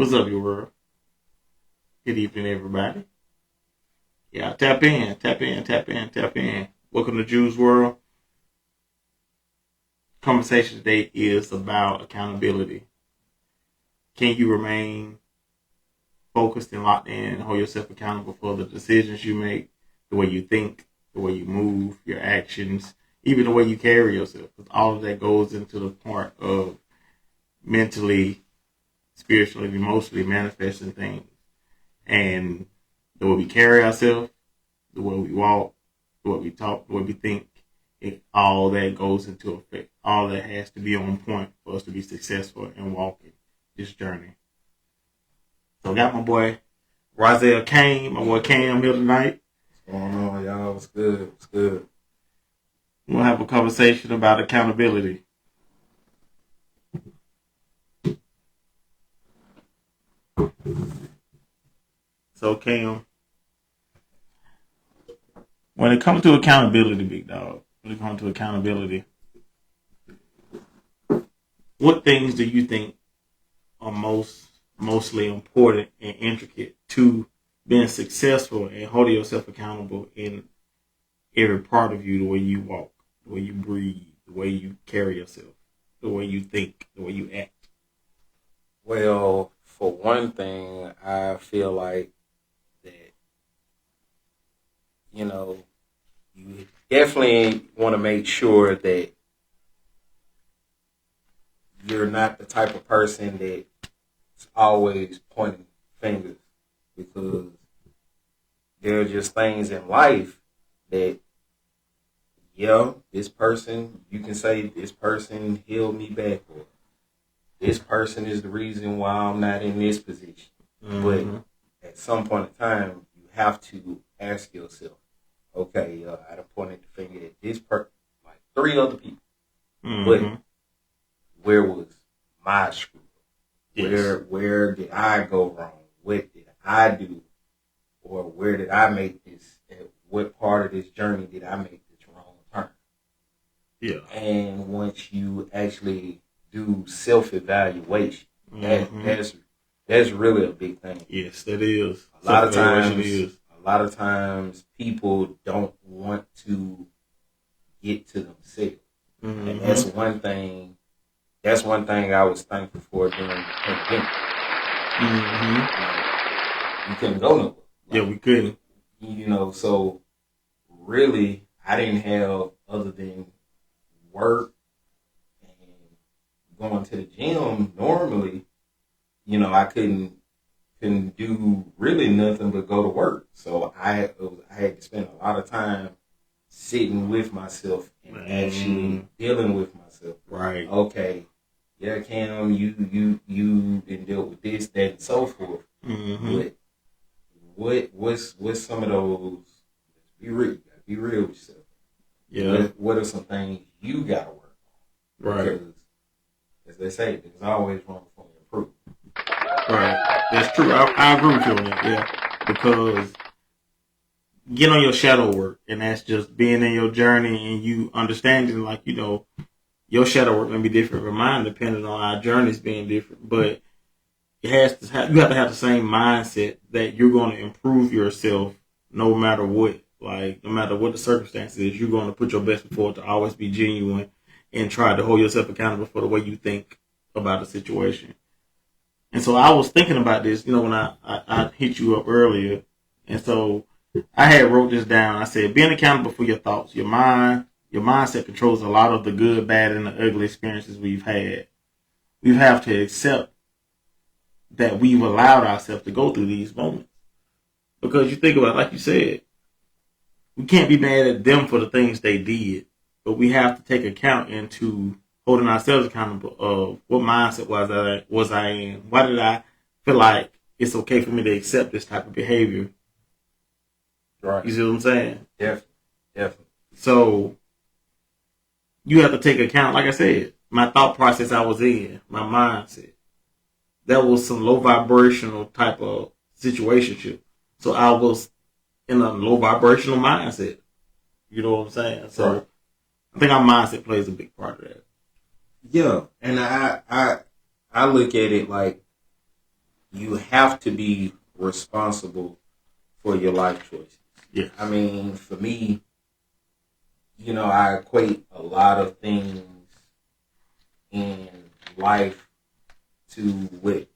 What's up, your world? Good evening, everybody. Yeah, tap in, tap in, tap in, tap in. Welcome to Juice World. Conversation today is about accountability. Can you remain focused and locked in and hold yourself accountable for the decisions you make, the way you think, the way you move, your actions, even the way you carry yourself? Because all of that goes into the part of mentally, spiritually, and emotionally manifesting things. And the way we carry ourselves, the way we walk, the way we talk, the way we think, all that goes into effect. All that has to be on point for us to be successful in walking this journey. So I got my boy Rozelle Kane, my boy Cam here tonight. What's going on, y'all? What's good? What's good? We'll have a conversation about accountability. So Cam, when it comes to accountability, big dog, what things do you think are mostly important and intricate to being successful and holding yourself accountable in every part of you? The way you walk, the way you breathe, the way you carry yourself, the way you think, the way you act. Well, for one thing, I feel like that, you definitely want to make sure that you're not the type of person that's always pointing fingers, because there are just things in life that, this person, you can say this person held me back, or this person is the reason why I'm not in this position. Mm-hmm. But at some point in time, you have to ask yourself, okay, I done pointed the finger at this person, like 3 other people. Mm-hmm. But where was my screw up? Yes. Where did I go wrong? What did I do? Or where did I make this? At what part of this journey did I make this wrong turn? Yeah. And once you actually do self-evaluation, that's really a big thing. Yes, that is. A lot of times people don't want to get to themselves. Mm-hmm. And that's one thing I was thankful for during the pandemic. Mm-hmm. You couldn't go nowhere. Yeah, we couldn't. So really I didn't have, other than work and going to the gym normally, I couldn't do really nothing but go to work. So I had to spend a lot of time sitting with myself and actually dealing with myself. Right. Okay. Yeah, Cam, you done dealt with this, that, and so forth. Mm-hmm. But what's some of those? Be real. Be real with yourself. Yeah. What are some things you gotta work on? Right. Because, as they say, there's always room for improvement. Right. That's true. I agree with you on that. Yeah. Because get on your shadow work, and that's just being in your journey and you understanding, like, your shadow work may be different from mine depending on our journeys being different. But you have to have the same mindset that you're going to improve yourself no matter what. Like, no matter what the circumstances is, you're going to put your best forward to always be genuine and try to hold yourself accountable for the way you think about the situation. And so I was thinking about this, when I hit you up earlier. And so I had wrote this down. I said, being accountable for your thoughts, your mindset controls a lot of the good, bad, and the ugly experiences we've had. We have to accept that we've allowed ourselves to go through these moments. Because you think about it, like you said, we can't be mad at them for the things they did, but we have to take account into holding ourselves accountable of what mindset was I in? Why did I feel like it's okay for me to accept this type of behavior? Right. You see what I'm saying? Definitely. So you have to take account, like I said, my thought process I was in, my mindset. That was some low vibrational type of situationship. So I was in a low vibrational mindset. You know what I'm saying? So right. I think our mindset plays a big part of that. Yeah, and I look at it like you have to be responsible for your life choices. Yeah. I mean, for me, I equate a lot of things in life to what,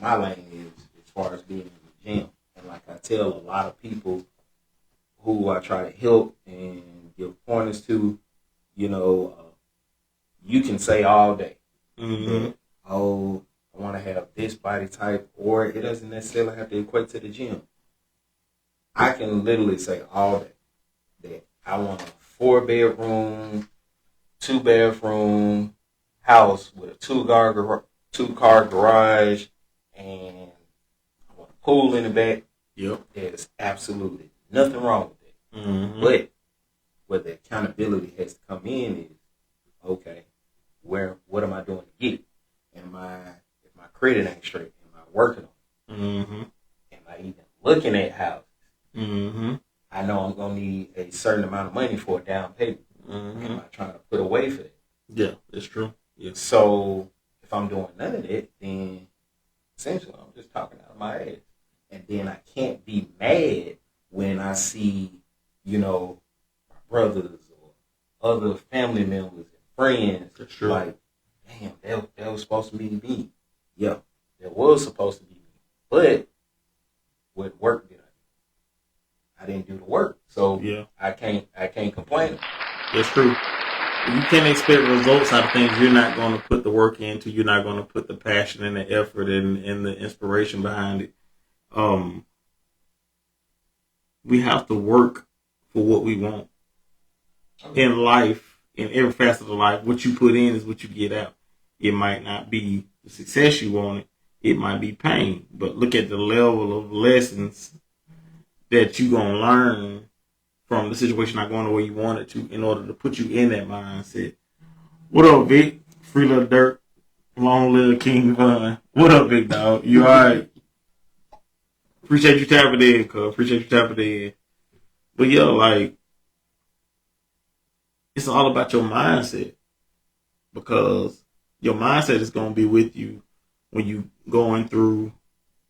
my lane is as far as being in the gym. And like I tell a lot of people who I try to help and give pointers to, you can say all day that, oh, I want to have this body type, or it doesn't necessarily have to equate to the gym. I can literally say all day that I want a 4-bedroom, 2-bathroom house with a 2-car garage, and I want a pool in the back. Yep. There's absolutely nothing wrong with that. Mm-hmm. But where the accountability has to come in is, okay, what am I doing to get it? If my credit ain't straight, am I working on it? Mm-hmm. Am I even looking at houses? Mm-hmm. I know I'm gonna need a certain amount of money for a down payment. Mm-hmm. Am I trying to put away for that? Yeah, that's true. Yeah. So if I'm doing none of that, then essentially I'm just talking out of my ass. And then I can't be mad when I see, my brothers or other family members and friends. That's true. Like, damn, that was supposed to be me. Yeah, that was supposed to be me. But what work did I do? I didn't do the work. So Yeah. I can't complain. That's true. You can't expect results out of things you're not going to put the work into. You're not going to put the passion and the effort and the inspiration behind it. We have to work for what we want in life, in every facet of life. What you put in is what you get out. It might not be the success you wanted. It might be pain. But look at the level of lessons that you're going to learn from the situation not going the way you want it to in order to put you in that mindset. What up, Vic? Free little dirt. Long live King Von. What up, big dog? You alright? Appreciate you tapping in, cuz. Appreciate you tapping in. But yeah, like, it's all about your mindset. Because your mindset is going to be with you when you going through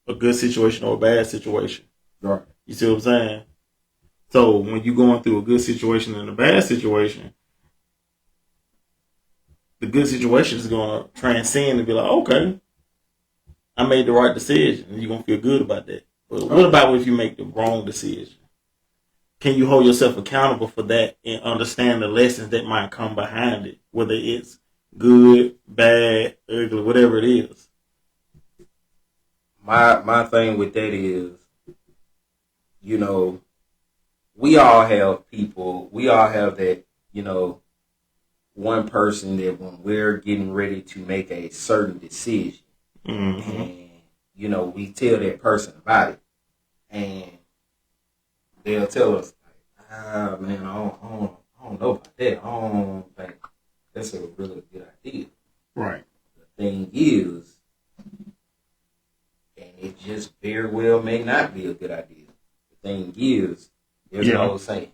a good situation or a bad situation. Right. You see what I'm saying? So when you're going through a good situation and a bad situation, the good situation is going to transcend and be like, okay, I made the right decision. And you're going to feel good about that. But what about if you make the wrong decision? Can you hold yourself accountable for that and understand the lessons that might come behind it? Whether it's good, bad, ugly, whatever it is. My thing with that is, we all have people, we all have that, one person that when we're getting ready to make a certain decision, and, we tell that person about it, and they'll tell us, like, man, I don't know about that. I don't think that's a really good idea. Right. The thing is, and it just very well may not be a good idea. The thing is, there's no saying.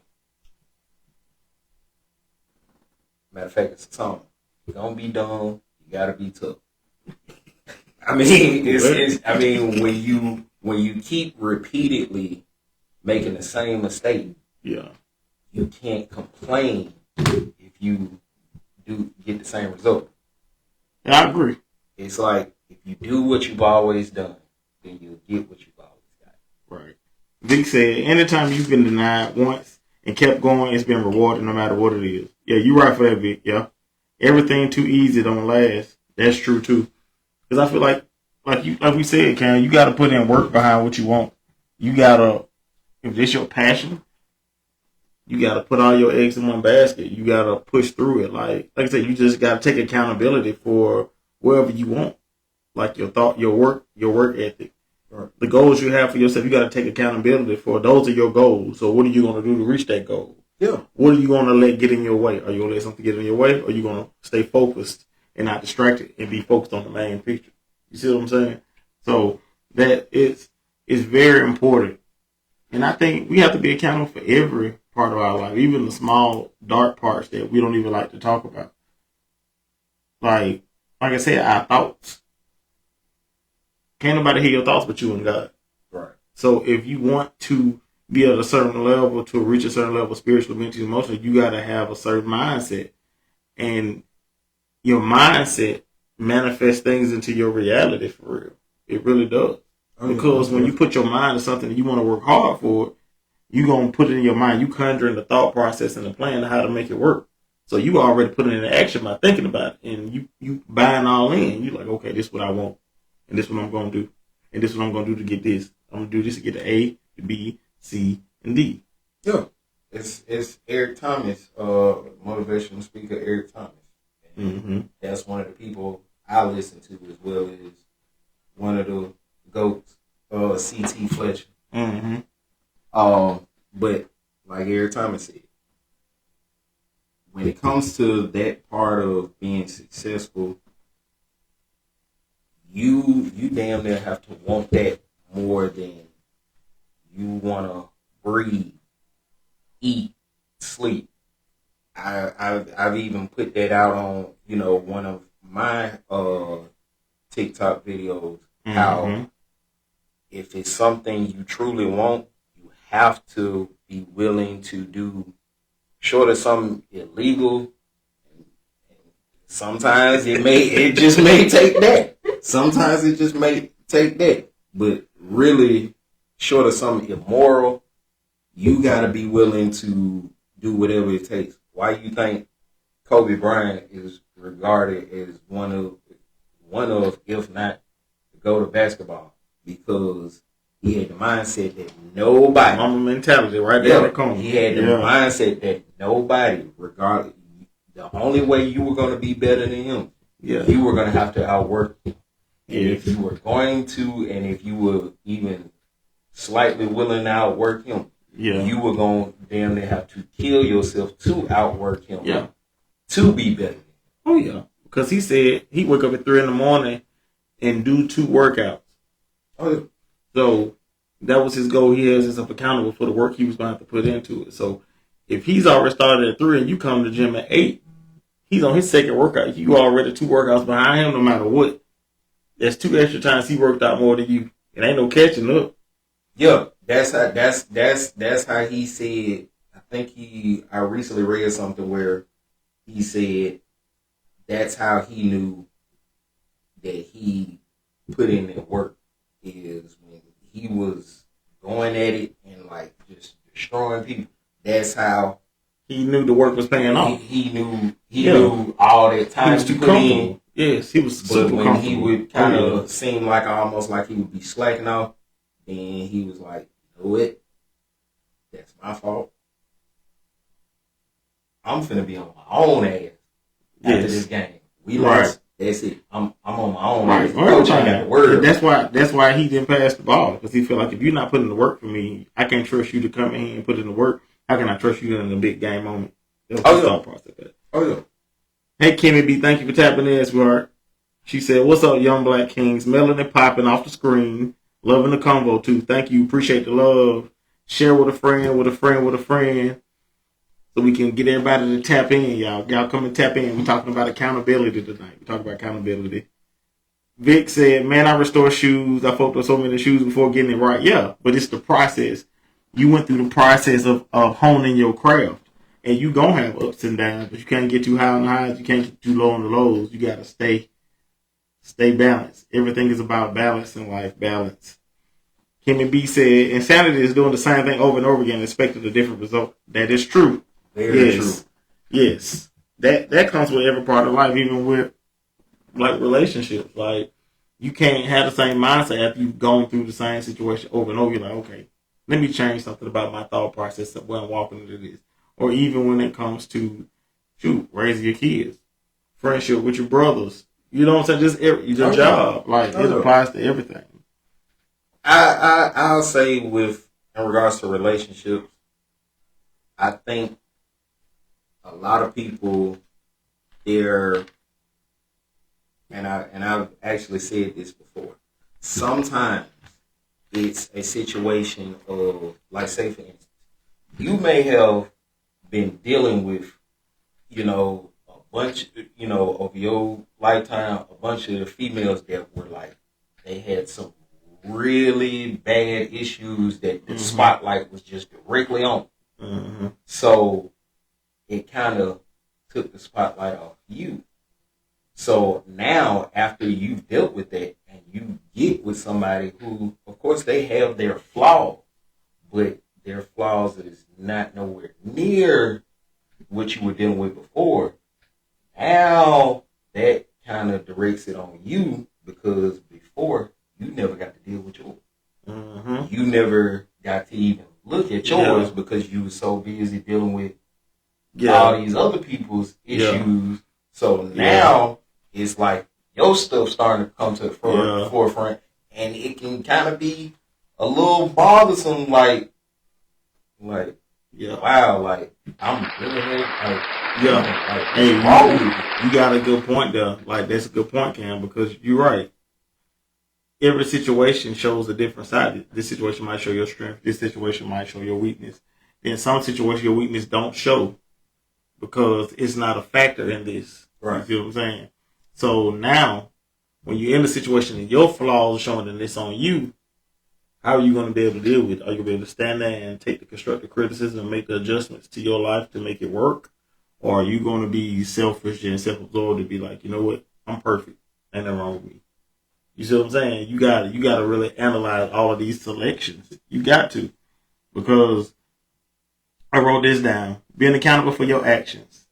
Matter of fact, it's a song. Don't be dumb. You gotta be tough. I mean, when you keep repeatedly making the same mistake, you can't complain if you do get the same result. Yeah, I agree. It's like if you do what you've always done, then you'll get what you've always got. Right. Vic said, anytime you've been denied once and kept going, it's been rewarded no matter what it is. Yeah, you're right for that, Vic. Yeah. Everything too easy don't last. That's true, too. Because I feel like we said, Cam, you got to put in work behind what you want. You got to, if this your passion, you got to put all your eggs in one basket. You got to push through it. Like I said, you just got to take accountability for wherever you want. Like your thought, your work ethic. The goals you have for yourself, you got to take accountability for. Those are your goals. So what are you going to do to reach that goal? Yeah. What are you going to let get in your way? Are you going to let something get in your way? Or are you going to stay focused and not distracted and be focused on the main picture? You see what I'm saying? So that is very important. And I think we have to be accountable for every part of our life, even the small, dark parts that we don't even like to talk about. Like I said, our thoughts Can't nobody hear your thoughts but you and God. Right. So if you want to be at a certain level, to reach a certain level, spiritually, mentally, emotionally, you got to have a certain mindset. And your mindset manifests things into your reality for real. It really does. Because when you put your mind to something and you want to work hard for it, you're going to put it in your mind. You conjuring the thought process and the plan of how to make it work. So you already put it into action by thinking about it. And you buying all in. You're like, okay, this is what I want. And this is what I'm going to do. And this is what I'm going to do to get this. I'm going to do this to get the A, the B, C, and D. Yeah. It's Eric Thomas, motivational speaker Eric Thomas. Mm-hmm. That's one of the people I listen to, as well as one of the GOATs, C.T. Fletcher. Mm-hmm. But like Eric Thomas said, when it comes to that part of being successful, you damn near have to want that more than you want to breathe, eat, sleep. I've even put that out on, one of my TikTok videos, how if it's something you truly want, you have to be willing to do, short of something illegal. Sometimes it just may take that. Sometimes it just may take that. But really, short of something immoral, you gotta be willing to do whatever it takes. Why you think Kobe Bryant is regarded as one of, if not the GOAT of basketball? Because he had the mindset that nobody, Mama mentality right there in the corner. He had the mindset that nobody, regardless, the only way you were going to be better than him, you were going to have to outwork him. And if you were going to, and if you were even slightly willing to outwork him, you were going to damn near have to kill yourself to outwork him. Yeah. To be better. Oh, yeah. Because he said he wake up at 3 a.m. and do 2 workouts. Oh, yeah. So that was his goal. He has himself accountable for the work he was going to have to put into it. So if he's already started at 3 and you come to the gym at 8, he's on his second workout. You already 2 workouts behind him no matter what. There's 2 extra times he worked out more than you. It ain't no catching up. Yeah, that's how he said. I recently read something where he said that's how he knew that he put in the work, is when he was going at it and like just destroying people. That's how he knew the work was paying off. He knew all that time he was too comfortable. Yes, he was super when comfortable. He would kind of seem like almost like he would be slacking off, and he was like, "You know what? That's my fault. I'm finna be on my own ass after this game. We lost. That's it. I'm on my own ass. Coach ain't got the word. That's why he didn't pass the ball, because he felt like if you're not putting the work for me, I can't trust you to come in here and put in the work. How can I trust you in a big game moment? That was the thought process. Oh yeah. Hey Kimmy B, thank you for tapping in, sweetheart. She said, "What's up, young black kings? Melanie popping off the screen, loving the convo too. Thank you, appreciate the love. Share with a friend, with a friend, with a friend." So we can get everybody to tap in, y'all. Y'all come and tap in. We're talking about accountability tonight. We're talking about accountability. Vic said, "Man, I restore shoes. I fucked up so many shoes before getting it right." Yeah, but it's the process. You went through the process of honing your craft. And you gonna have ups and downs, but you can't get too high on the highs. You can't get too low on the lows. You gotta stay balanced. Everything is about balance in life. Balance. Kimmy B said, "Insanity is doing the same thing over and over again, expecting a different result." That is true. Very true. Yes. That comes with every part of life, even with like relationships. Like you can't have the same mindset after you've gone through the same situation over and over. You're like, okay, let me change something about my thought process when I'm walking into this. Or even when it comes to raising your kids, friendship with your brothers. You know what I'm saying? Just your job. Like it applies to everything. I'll say in regards to relationships, I think a lot of people and I've actually said this before. Sometimes it's a situation of, like, say for instance, you may have been dealing with, a bunch, of your lifetime, a bunch of females that were like they had some really bad issues that the Mhm. spotlight was just directly on. Mm-hmm. So it kind of took the spotlight off you. So now, after you've dealt with that and you get with somebody who, of course, they have their flaws, but their flaws is not nowhere near what you were dealing with before, now that kind of directs it on you because before you never got to deal with yours. Mm-hmm. You never got to even look at yours because you were so busy dealing with all these other people's issues. So now it's like your stuff starting to come to the forefront, and it can kind of be a little bothersome. Like, wow, like I'm really hey, you got a good point there. Like that's a good point, Cam, because you're right. Every situation shows a different side. This situation might show your strength. This situation might show your weakness. In some situations, your weakness don't show because it's not a factor in this. Right. You see what I'm saying? So now, when you're in a situation and your flaws are showing and it's on you, how are you going to be able to deal with it? Are you going to be able to stand there and take the constructive criticism and make the adjustments to your life to make it work? Or are you going to be selfish and self-absorbed to be like, you know what? I'm perfect. Ain't nothing wrong with me. You see what I'm saying? You got to really analyze all of these selections. You got to. Because I wrote this down. Being accountable for your actions.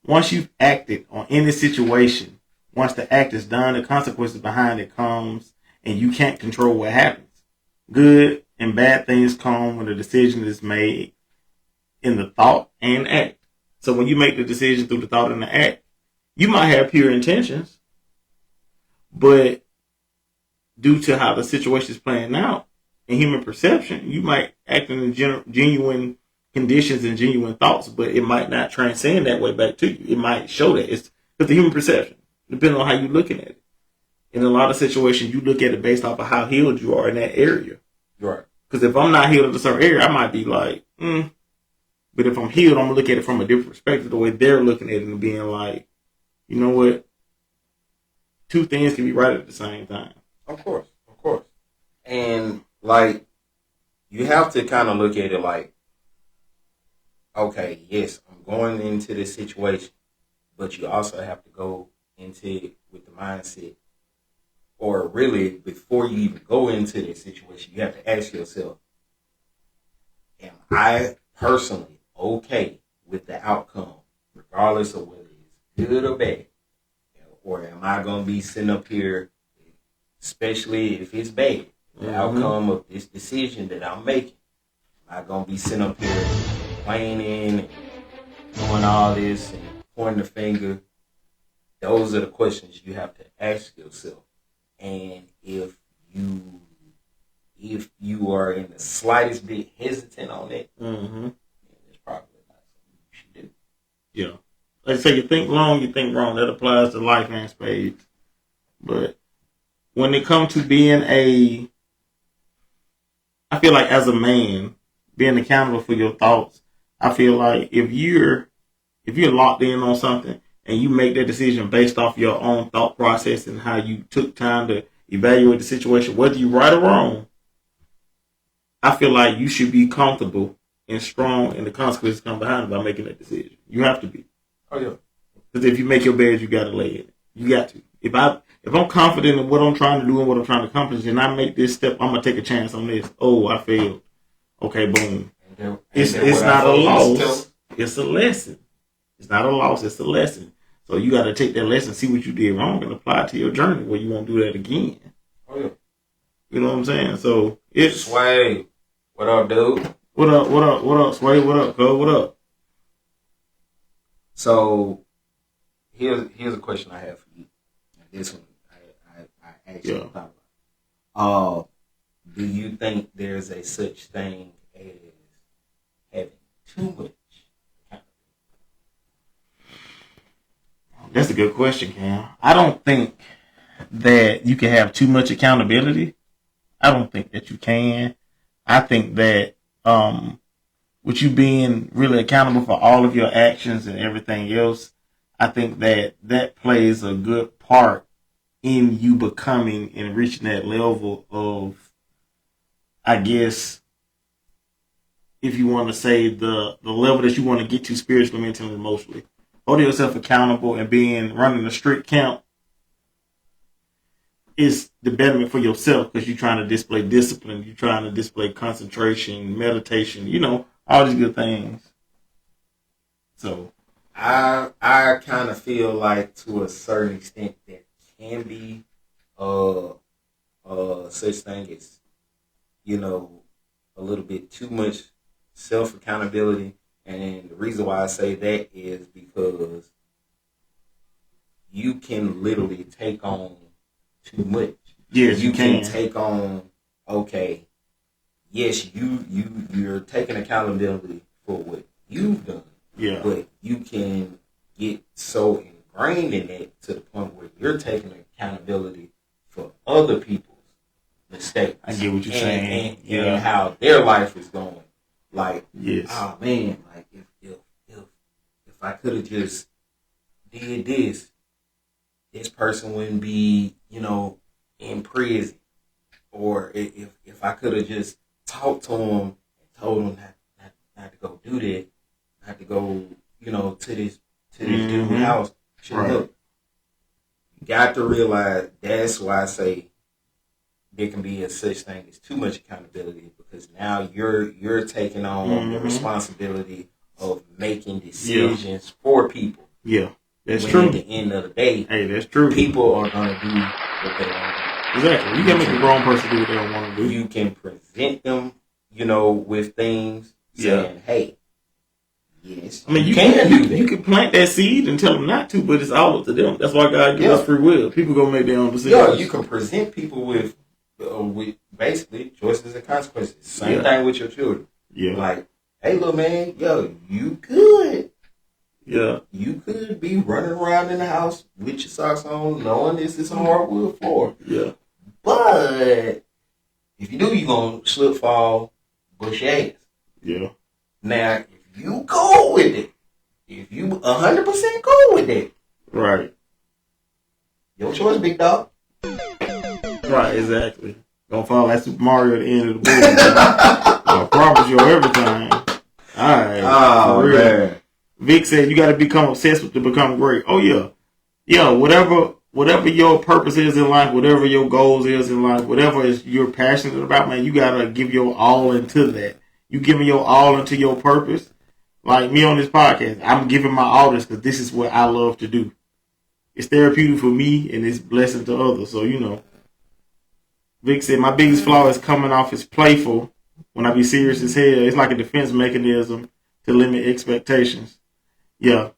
Once you've acted on any situation, once the act is done, the consequences behind it comes, and you can't control what happens. Good and bad things come when the decision is made in the thought and act. So when you make the decision through the thought and the act, you might have pure intentions, but due to how the situation is playing out in human perception, you might act in genuine conditions and genuine thoughts, but it might not transcend that way back to you. It might show that it's the human perception, depending on how you're looking at it. In a lot of situations, you look at it based off of how healed you are in that area. Right. Because if I'm not healed in a certain area, I might be like, But if I'm healed, I'm going to look at it from a different perspective, the way they're looking at it and being like, you know what? Two things can be right at the same time. Of course. And, like, you have to kind of look at it like, okay, yes, I'm going into this situation, but you also have to go into it with the mindset, or really, before you even go into this situation, you have to ask yourself, am I personally okay with the outcome, regardless of whether it's good or bad? Or am I going to be sitting up here, especially if it's bad, the outcome of this decision that I'm making? Am I going to be sitting up here complaining and doing all this and pointing the finger? Those are the questions you have to ask yourself. And if you are in the slightest bit hesitant on it, then it's probably not something you should do. Yeah. Like I say, you think long, you think wrong. That applies to life and spades. But when it comes to being I feel like as a man, being accountable for your thoughts, I feel like if you're locked in on something and you make that decision based off your own thought process and how you took time to evaluate the situation, whether you're right or wrong, I feel like you should be comfortable and strong and the consequences come behind it by making that decision. You have to be. Oh, yeah. Because if you make your bed, you got to lay in it. You got to. If I'm confident in what I'm trying to do and what I'm trying to accomplish, and I make this step, I'm gonna take a chance on this. Oh, I failed. Okay, boom. It's not a loss. It's a lesson. It's not a loss. It's a lesson. So you got to take that lesson, see what you did wrong, and apply it to your journey where you won't do that again. Oh yeah. You know what I'm saying? So it's Sway. What up, dude? What up, Sway? What up, cuz? What up? So here's a question I have for you. This one I actually thought about. Do you think there's a such thing as having too much? That's a good question, Cam. I don't think that you can have too much accountability. I don't think that you can. I think that with you being really accountable for all of your actions and everything else, I think that plays a good part in you becoming and reaching that level of, I guess, if you want to say the level that you want to get to spiritually, mentally, and emotionally. Holding yourself accountable and running a strict count is the betterment for yourself because you're trying to display discipline, you're trying to display concentration, meditation, all these good things. So I kind of feel like to a certain extent there can be such thing as, a little bit too much self accountability. And the reason why I say that is because you can literally take on too much. Yes, you can take on. Okay, yes, you're taking accountability for what you've done. Yeah, but you can get so ingrained in it to the point where you're taking accountability for other people's mistakes. I get what you're saying. And how their life is going. Like, yes. Oh man, like if I could have just did this person wouldn't be, in prison. Or if I could have just talked to him and told him not to go do that, not to go, to this dude's house. Right. Look, you got to realize that's why I say there can be a such thing as too much accountability, because now you're taking on the responsibility of making decisions for people. Yeah, that's true. At the end of the day, hey, that's true. People are gonna do what they want to do. Exactly. You can make a grown person do what they want to do. You can present them, with things saying, "Hey, yes." I mean, you can do that. You can plant that seed and tell them not to, but it's all up to them. That's why God gives us free will. People gonna make their own decisions. Yeah, you can present people with basically choices and consequences. Same thing with your children. Yeah. Like, hey, little man, you could. Yeah. You could be running around in the house with your socks on, knowing this is a hardwood floor. Yeah. But if you do, you're going to slip, fall, bush your ass. Yeah. Now, if you go with it, if you 100% go with it, right. Your choice, big dog. Right, exactly. Gonna fall like Super Mario at the end of the movie. I promise you every time. Alright. Oh, man. Vic said you gotta become obsessed with to become great. Oh yeah. Yeah, whatever your purpose is in life, whatever your goals is in life, whatever is you're passionate about, man, you gotta give your all into that. You giving your all into your purpose. Like me on this podcast, I'm giving my all this because this is what I love to do. It's therapeutic for me and it's blessing to others. So, Vic said, my biggest flaw is coming off as playful when I be serious as hell. It's like a defense mechanism to limit expectations. Yeah,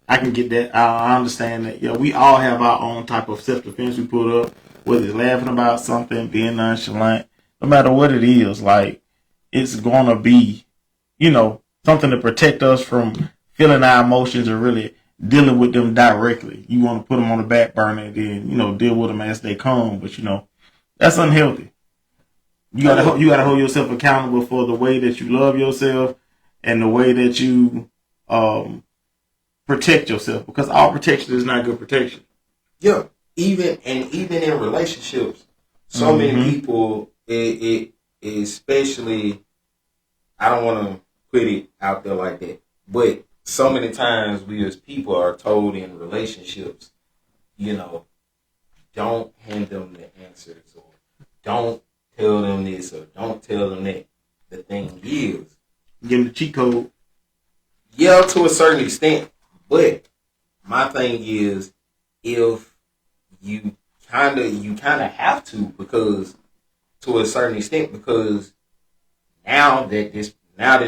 I can get that. I understand that. Yeah, we all have our own type of self-defense we put up, whether it's laughing about something, being nonchalant, no matter what it is. Like, it's going to be, something to protect us from feeling our emotions or really dealing with them directly. You want to put them on the back burner and then, deal with them as they come. But, that's unhealthy. You gotta hold yourself accountable for the way that you love yourself and the way that you protect yourself, because all protection is not good protection. Yeah, even in relationships, so many people, it especially, I don't want to put it out there like that, but so many times we as people are told in relationships, don't hand them the answers, or don't tell them this, or don't tell them that. The thing is, give them the cheat code. Yeah, to a certain extent. But my thing is, if you kind of have to, because to a certain extent, because now this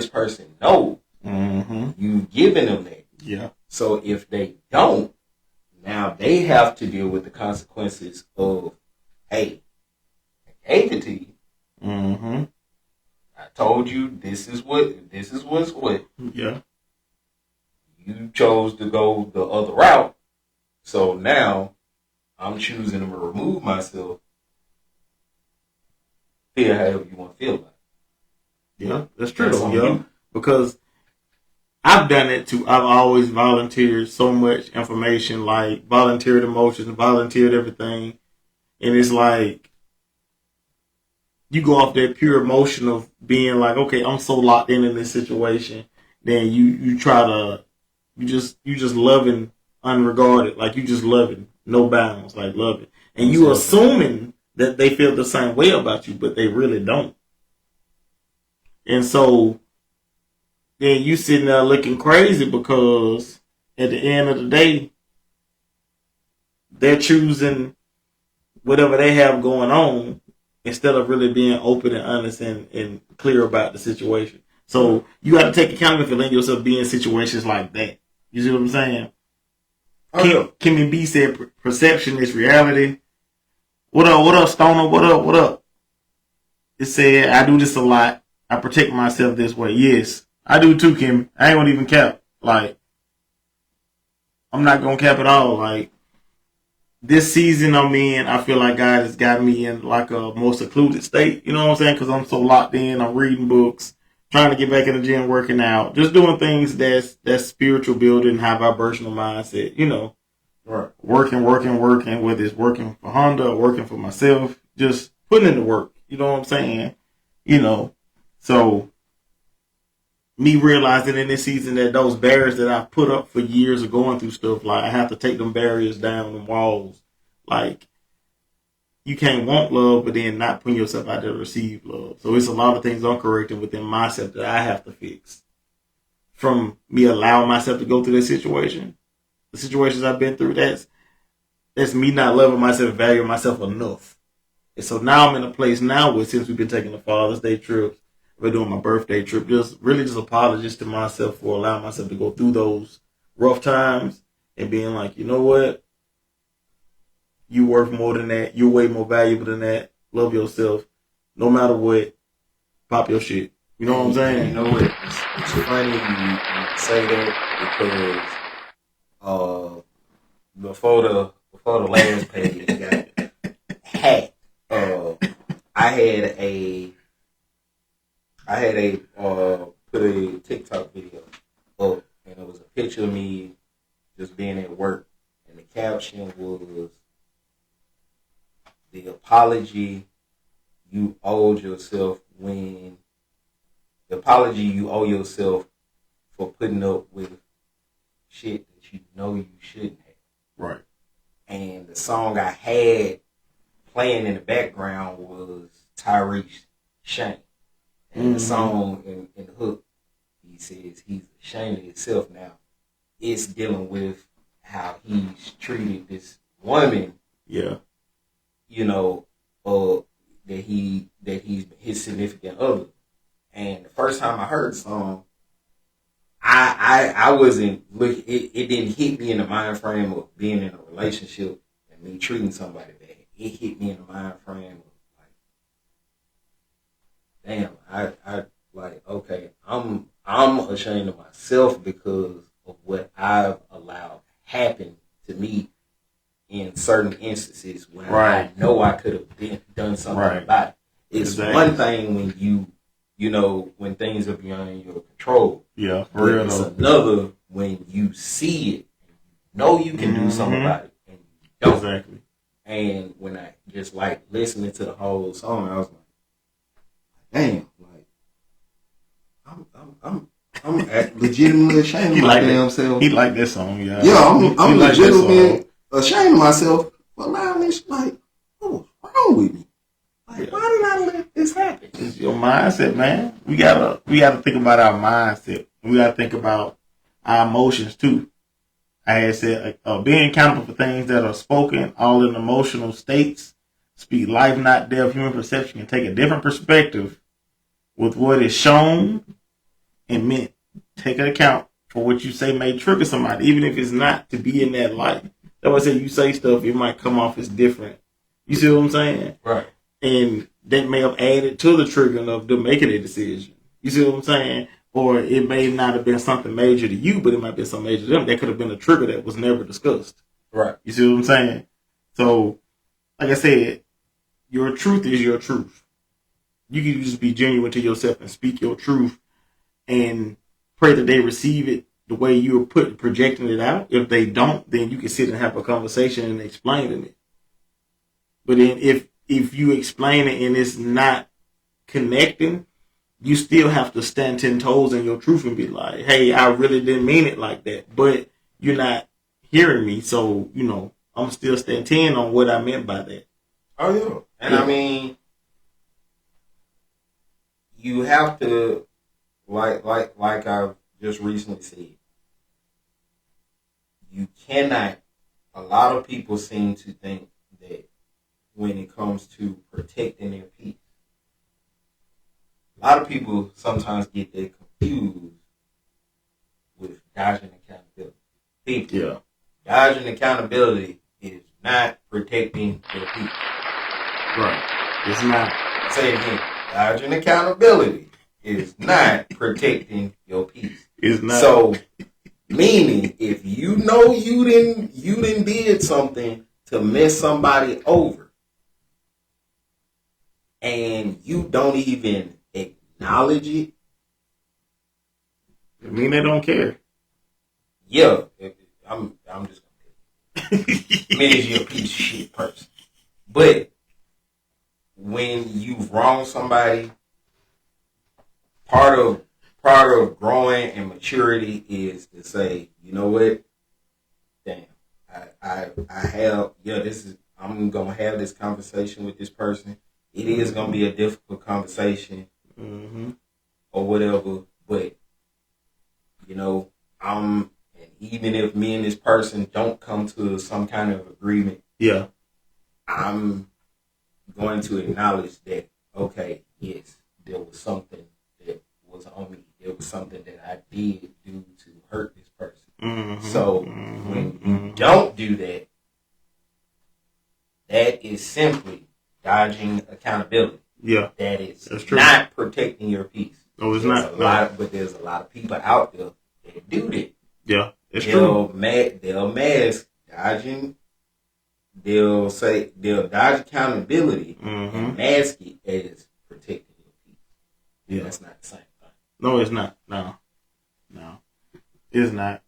person knows, you've given them that. Yeah. So if they don't, now they have to deal with the consequences of, hey, I gave it to you. I told you this is what's what. Yeah. You chose to go the other route. So now I'm choosing to remove myself. Feel however you want to feel about it. Yeah, that's true. Because I've done it too. I've always volunteered so much information, like volunteered emotions, volunteered everything. And it's like, you go off that pure emotion of being like, okay, I'm so locked in this situation. Then you try to, you just loving unregarded, like you just loving, no bounds, like loving, and you assuming that they feel the same way about you, but they really don't. And so then you sitting there looking crazy because at the end of the day, they're choosing whatever they have going on instead of really being open and honest and clear about the situation. So you got to take accountability for letting yourself be in situations like that. You see what I'm saying? Kimmy B said, "Perception is reality." What up? What up, Stoner? What up? What up? It said, "I do this a lot. I protect myself this way." Yes, I do too, Kim. I ain't gonna even cap. Like, I'm not gonna cap at all. Like, this season I'm in, I feel like God has got me in like a more secluded state. You know what I'm saying? Because I'm so locked in. I'm reading books, trying to get back in the gym, working out, just doing things that's spiritual building, high vibrational mindset. You know, right? Working. Whether it's working for Honda or working for myself, just putting in the work. You know what I'm saying? You know, so me realizing in this season that those barriers that I've put up for years of going through stuff, like I have to take them barriers down, them walls. Like, you can't want love, but then not putting yourself out there to receive love. So it's a lot of things I'm correcting within myself that I have to fix. From me allowing myself to go through this situation, the situations I've been through, that's me not loving myself, valuing myself enough. And so now I'm in a place now where, since we've been taking the Father's Day trips, we're doing my birthday trip, just apologies to myself for allowing myself to go through those rough times and being like, you know what? You worth more than that. You're way more valuable than that. Love yourself. No matter what, pop your shit. You know what I'm saying? You know what? It's funny you say that because before the last page got hacked, I had a put a TikTok video up, and it was a picture of me just being at work, and the caption was, "The apology you owed yourself for putting up with shit that you know you shouldn't have." Right. And the song I had playing in the background was Tyrese Shane. And the song in the hook, he says he's ashamed of himself now. It's dealing with how he's treated this woman. Yeah. You know, that he's his significant other. And the first time I heard the song, I wasn't looking. It didn't hit me in the mind frame of being in a relationship and me treating somebody bad. It hit me in the mind frame of like, damn, I like, okay, I'm ashamed of myself because of what I've allowed happen to me in certain instances when I know I could have done something about it. It's one thing when you know, when things are beyond your control. Yeah, for real. It's another when you see it, know you can do something about it, and you don't. Exactly. And when I just like listening to the whole song, I was like, damn, like I'm legitimately ashamed of my damn self. He liked that song, yeah. Yeah, I'm legitimately ashamed of myself for allowing this. Like, what was wrong with me? Like, why did I let this happen? It's your mindset, man. We gotta think about our mindset. We gotta think about our emotions too. I had said being accountable for things that are spoken, all in emotional states. Speak life, not death. Human perception can take a different perspective with what is shown and meant. Take an account for what you say may trigger somebody, even if it's not to be in that light. That's why I say you say stuff, it might come off as different. You see what I'm saying? Right. And that may have added to the triggering of them making a decision. You see what I'm saying? Or it may not have been something major to you, but it might be something major to them. That could have been a trigger that was never discussed. Right. You see what I'm saying? So, like I said, your truth is your truth. You can just be genuine to yourself and speak your truth and pray that they receive it the way you're projecting it out. If they don't, then you can sit and have a conversation and explain it. But then if you explain it and it's not connecting, you still have to stand 10 toes in your truth and be like, hey, I really didn't mean it like that, but you're not hearing me. So, I'm still stand 10 on what I meant by that. Oh, yeah. And I mean, you have to, like I've just recently said, you cannot, a lot of people seem to think that when it comes to protecting their peace, a lot of people sometimes get that confused with dodging accountability. People, dodging accountability is not protecting your peace. Right. It's not. Say it again. Dodging accountability is not protecting your peace. It's not. So, meaning, if you know you didn't did something to mess somebody over, and you don't even acknowledge it, I mean, they don't care. Yeah, I'm just gonna tell you. Means you're a piece of shit person. But when you've wronged somebody, part of growing and maturity is to say, you know what? Damn, I'm gonna have this conversation with this person. It is gonna be a difficult conversation, or whatever. But and even if me and this person don't come to some kind of agreement, I'm going to acknowledge that, okay, yes, there was something that was on me. There was something that I did do to hurt this person. So when you don't do that, that is simply dodging accountability. Yeah. That's true. Not protecting your peace. No, it's not. But there's a lot of people out there that do that. Yeah, it's true. They'll mask dodging. They'll dodge accountability and mask it as protecting your peace. Yeah, that's not the same thing. No, it's not. No, it's not.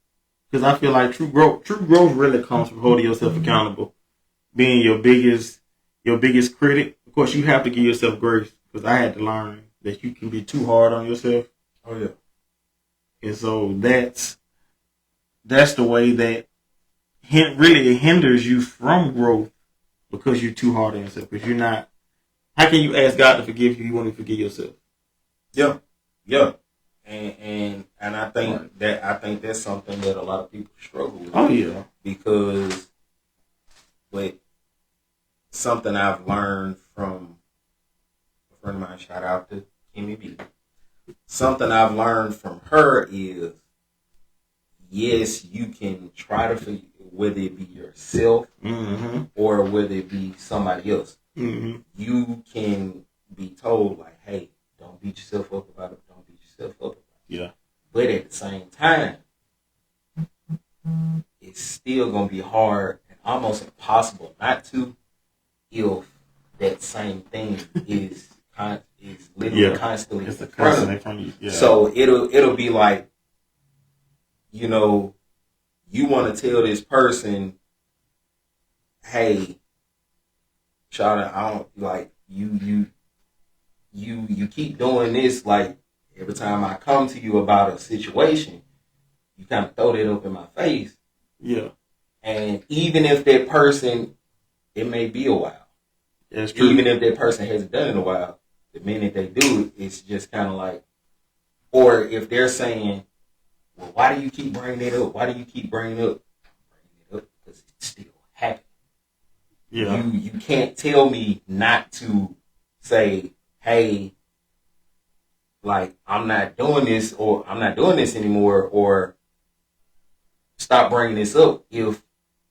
Because I feel like true growth really comes from holding yourself accountable, being your biggest critic. Of course, you have to give yourself grace, because I had to learn that you can be too hard on yourself. Oh yeah. And so that's the way that really hinders you from growth, because you're too hard on yourself. Because you're not. How can you ask God to forgive you? You want to forgive yourself. Yeah, and I think that's something that a lot of people struggle with. Oh yeah, because, but something I've learned from a friend of mine. Shout out to Kimmy B. Something I've learned from her is, yes, you can try to forgive, whether it be yourself or whether it be somebody else. You can be told, like, hey, don't beat yourself up about it. Don't beat yourself up about it. Yeah. But at the same time, it's still going to be hard and almost impossible not to, if that same thing is literally constantly in front of you. Yeah. So it'll be like, you want to tell this person, hey, Shawna, I don't like you keep doing this. Like, every time I come to you about a situation, you kind of throw that up in my face. Yeah. And even if that person, it may be a while. That's true. Even if that person hasn't done it in a while, the minute they do it, it's just kind of like, or if they're saying, well, why do you keep bringing it up? Why do you keep bringing it up? I'm bringing it up because it's still happening. Yeah. You can't tell me not to say, hey, like, I'm not doing this, or I'm not doing this anymore, or stop bringing this up if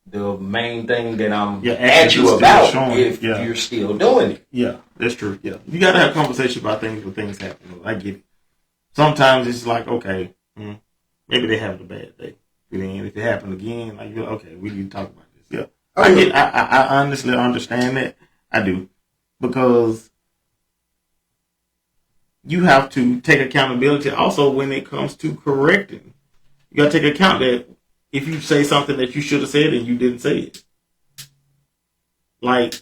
the main thing that I'm at you about, if you're still doing it. Yeah, that's true. Yeah. You got to have conversation about things when things happen. I get it. Sometimes it's like, okay, maybe they having a bad day. And if it happened again, like, okay, we need to talk about this. Yeah. I honestly understand that. I do. Because you have to take accountability also when it comes to correcting. You got to take account that if you say something that you should have said and you didn't say it. Like,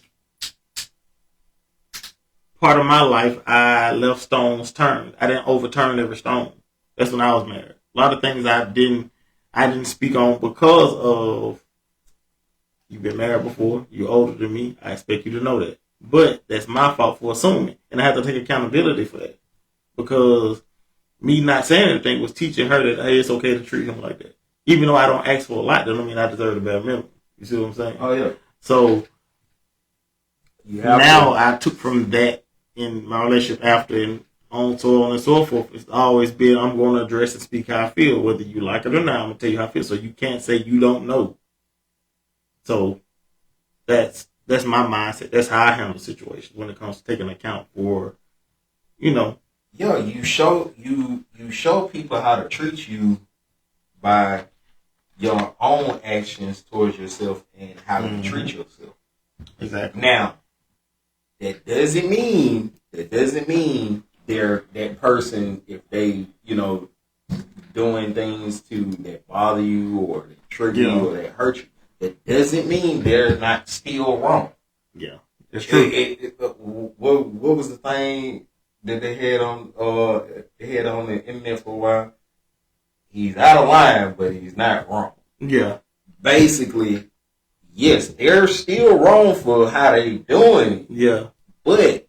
part of my life, I left stones turned. I didn't overturn every stone. That's when I was married. A lot of things I didn't speak on because of, you've been married before, you're older than me, I expect you to know that. But that's my fault for assuming. And I have to take accountability for that. Because me not saying anything was teaching her that, hey, it's okay to treat him like that. Even though I don't ask for a lot, that don't mean I deserve the bare minimum. You see what I'm saying? Oh, yeah. So, now I took from that in my relationship after and on so on and so forth. It's always been, I'm going to address and speak how I feel. Whether you like it or not, I'm going to tell you how I feel. So you can't say you don't know. So that's my mindset. That's how I handle situations when it comes to taking account for, Yeah, you show people how to treat you by your own actions towards yourself and how you treat yourself. Exactly. Now, that doesn't mean they're that person if they, doing things that bother you or that trigger you or that hurt you. That doesn't mean they're not still wrong. Yeah, it's true. What was the thing that they had on the internet for a while? He's out of line, but he's not wrong. Yeah. Basically, yes, they're still wrong for how they doing. Yeah. But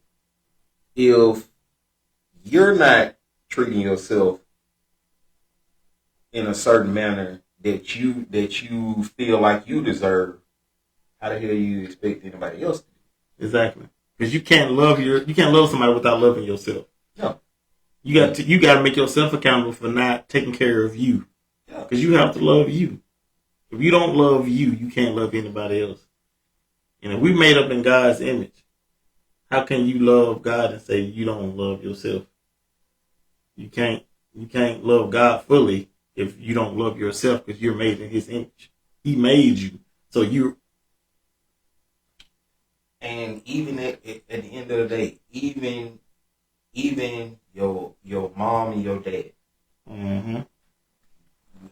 if you're not treating yourself in a certain manner that you feel like you deserve, how the hell you expect anybody else to do? Exactly. Because you can't love somebody without loving yourself. No. You got to make yourself accountable for not taking care of you. Yeah. Because you have to love you. If you don't love you, you can't love anybody else. And if we made up in God's image, how can you love God and say you don't love yourself? You can't love God fully if you don't love yourself because you're made in His image. He made you. So you. And even at the end of the day, even your mom and your dad, you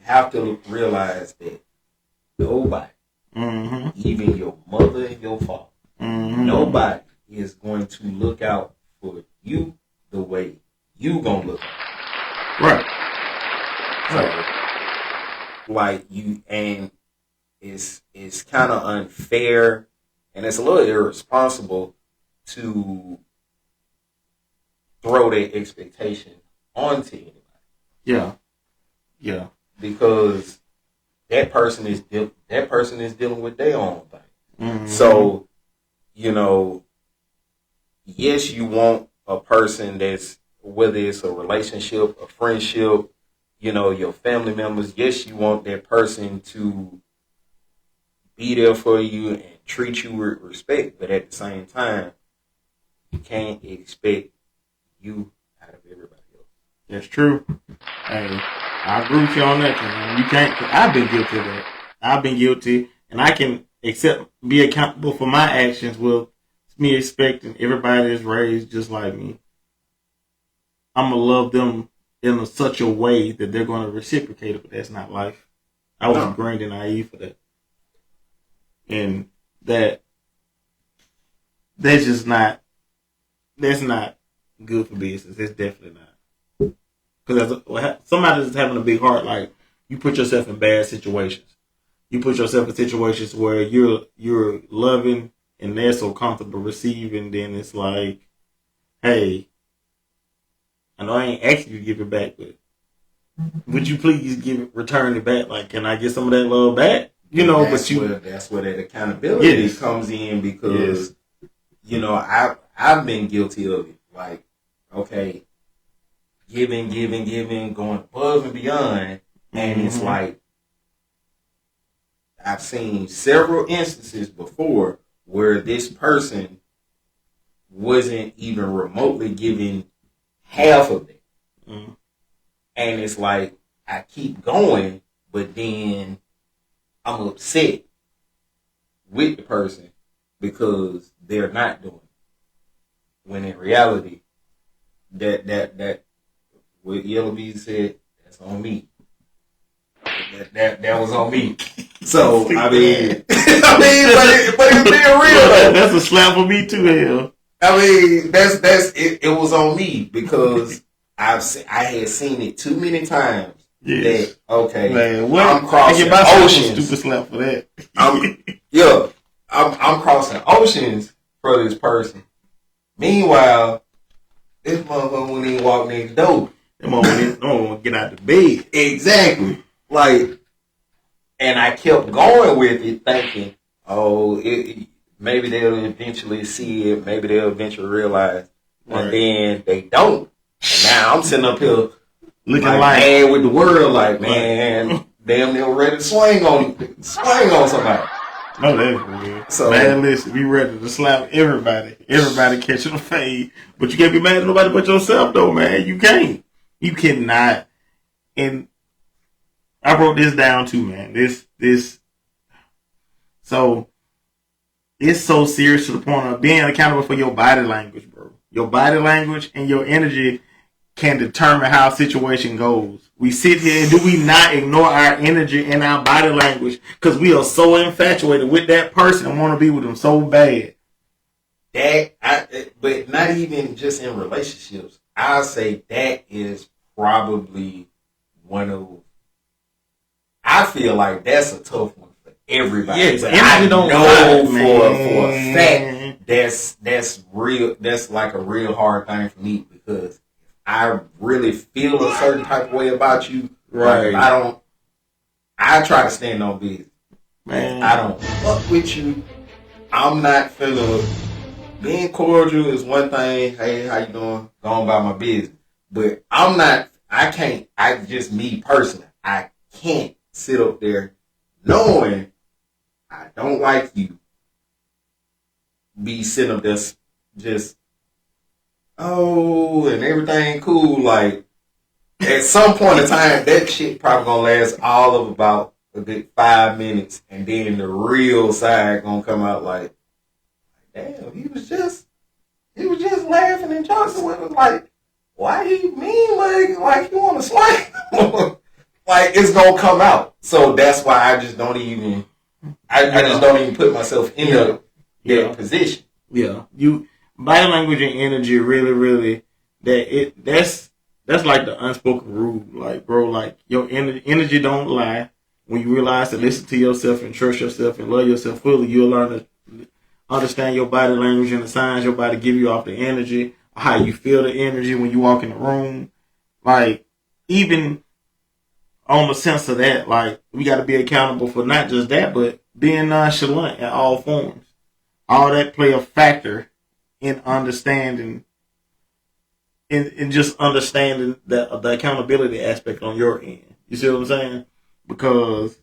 have to realize that nobody, even your mother and your father, nobody is going to look out for you the way you gonna look. Right. So, like you, and it's kind of unfair, and it's a little irresponsible to throw that expectation onto anybody. Yeah. Yeah. Because that person is dealing with their own thing. So, yes, you want a person that's, whether it's a relationship, a friendship, your family members, yes, you want that person to be there for you and treat you with respect, but at the same time, you can't expect you out of everybody else. That's true. Hey, I agree with you on that. Man. You can't. I've been guilty of that. I've been guilty, and I can be accountable for my actions with me expecting everybody is raised just like me. I'm gonna love them in such a way that they're gonna reciprocate it, but that's not life. I was green and naive for that, and that's just not. That's not good for business. It's definitely not. Because somebody that's having a big heart, like, you put yourself in bad situations. You put yourself in situations where you're loving and they're so comfortable receiving, then it's like, hey, I know I ain't asking you to give it back, but would you please return it back? Like, can I get some of that love back? That's where that accountability comes in, because I've been guilty of it. Like, okay, giving, going above and beyond, and it's like, I've seen several instances before where this person wasn't even remotely giving half of it. And it's like, I keep going, but then I'm upset with the person because they're not doing it. When in reality, that what Yellow B said, that's on me. That was on me. So I mean, but it's being real though. That's a slap for me too, hell. I mean, that's it. It was on me because I had seen it too many times. Yes. That okay, man, what? I'm crossing oceans. Stupid slap for that. I'm crossing oceans for this person. Meanwhile, this motherfucker wouldn't even walk next door. Them don't want to get out the bed. Exactly. Like, and I kept going with it, thinking, oh, maybe they'll eventually see it. Maybe they'll eventually realize. Right. And then they don't. And now I'm sitting up here looking like mad with the world, like, man, damn near ready to swing on somebody. No, that's real. So, man, listen, be ready to slap everybody. Everybody catching a fade. But you can't be mad at nobody but yourself, though, man. You can't. You cannot. And I wrote this down, too, man. This. So, it's so serious to the point of being accountable for your body language, bro. Your body language and your energy can determine how a situation goes. We sit here and do we not ignore our energy and our body language because we are so infatuated with that person and want to be with them so bad. But not even just in relationships. I'll say that is probably one of. I feel like that's a tough one for everybody. Yes, but I know for a fact that's real. That's like a real hard thing for me because I really feel a certain type of way about you. Right. Like I try to stand on business. Man. I don't fuck with you. I'm not finna. Being cordial is one thing. Hey, how you doing? Going about my business. But I'm not. I can't. Just me personally. I can't sit up there knowing I don't like you. Be sitting up there just. Oh, and everything cool. Like, at some point in time, that shit probably gonna last all of about a good 5 minutes, and then the real side gonna come out like, damn, he was just laughing and joking with him. Like, why he mean like you want to slap? Like, it's gonna come out. So that's why I just don't even. I just don't even put myself in that position. Yeah, body language and energy really that's like the unspoken rule. Like, bro, like your energy don't lie. When you realize to listen to yourself and trust yourself and love yourself fully, you'll learn to understand your body language and the signs your body give you off the energy, how you feel the energy when you walk in the room. Like, even on the sense of that, like, we got to be accountable for not just that, but being nonchalant in all forms. All that play a factor in understanding, in just understanding the accountability aspect on your end. You see what I'm saying? Because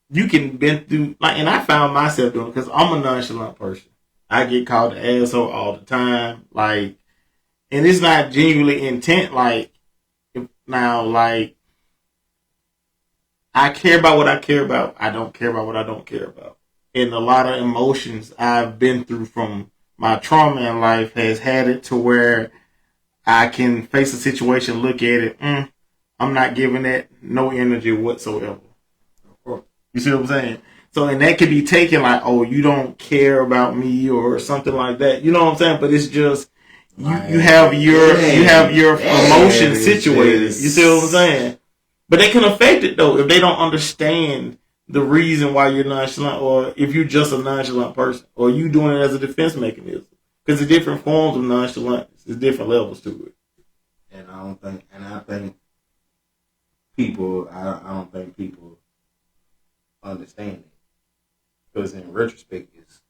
you can been through, like, and I found myself doing it because I'm a nonchalant person. I get called an asshole all the time, like, and it's not genuinely intent. Like, like, I care about what I care about. I don't care about what I don't care about. And a lot of emotions I've been through from my trauma in life has had it to where I can face a situation, look at it, I'm not giving that no energy whatsoever. You see what I'm saying? So, and that could be taken like, oh, you don't care about me or something like that. You know what I'm saying? But it's just you have your emotions situated. You see what I'm saying? But they can affect it though if they don't understand the reason why you're nonchalant, or if you're just a nonchalant person, or you doing it as a defense mechanism. Because there's different forms of nonchalance. There's different levels to it. And I think people, I don't think people understand it. Because in retrospect, it's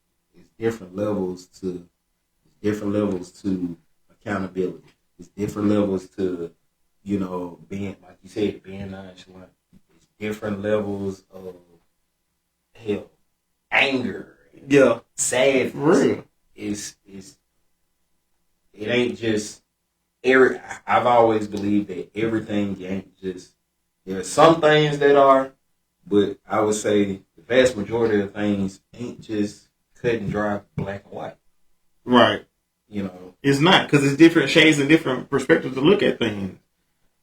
different levels to accountability. It's different levels to, being, like you said, being nonchalant. It's different levels of anger. Yeah. Sadness. Real. It ain't just I've always believed that everything ain't just. There are some things that are, but I would say the vast majority of things ain't just cut and dry, black and white. Right. You know, It's not, because it's different shades and different perspectives to look at things.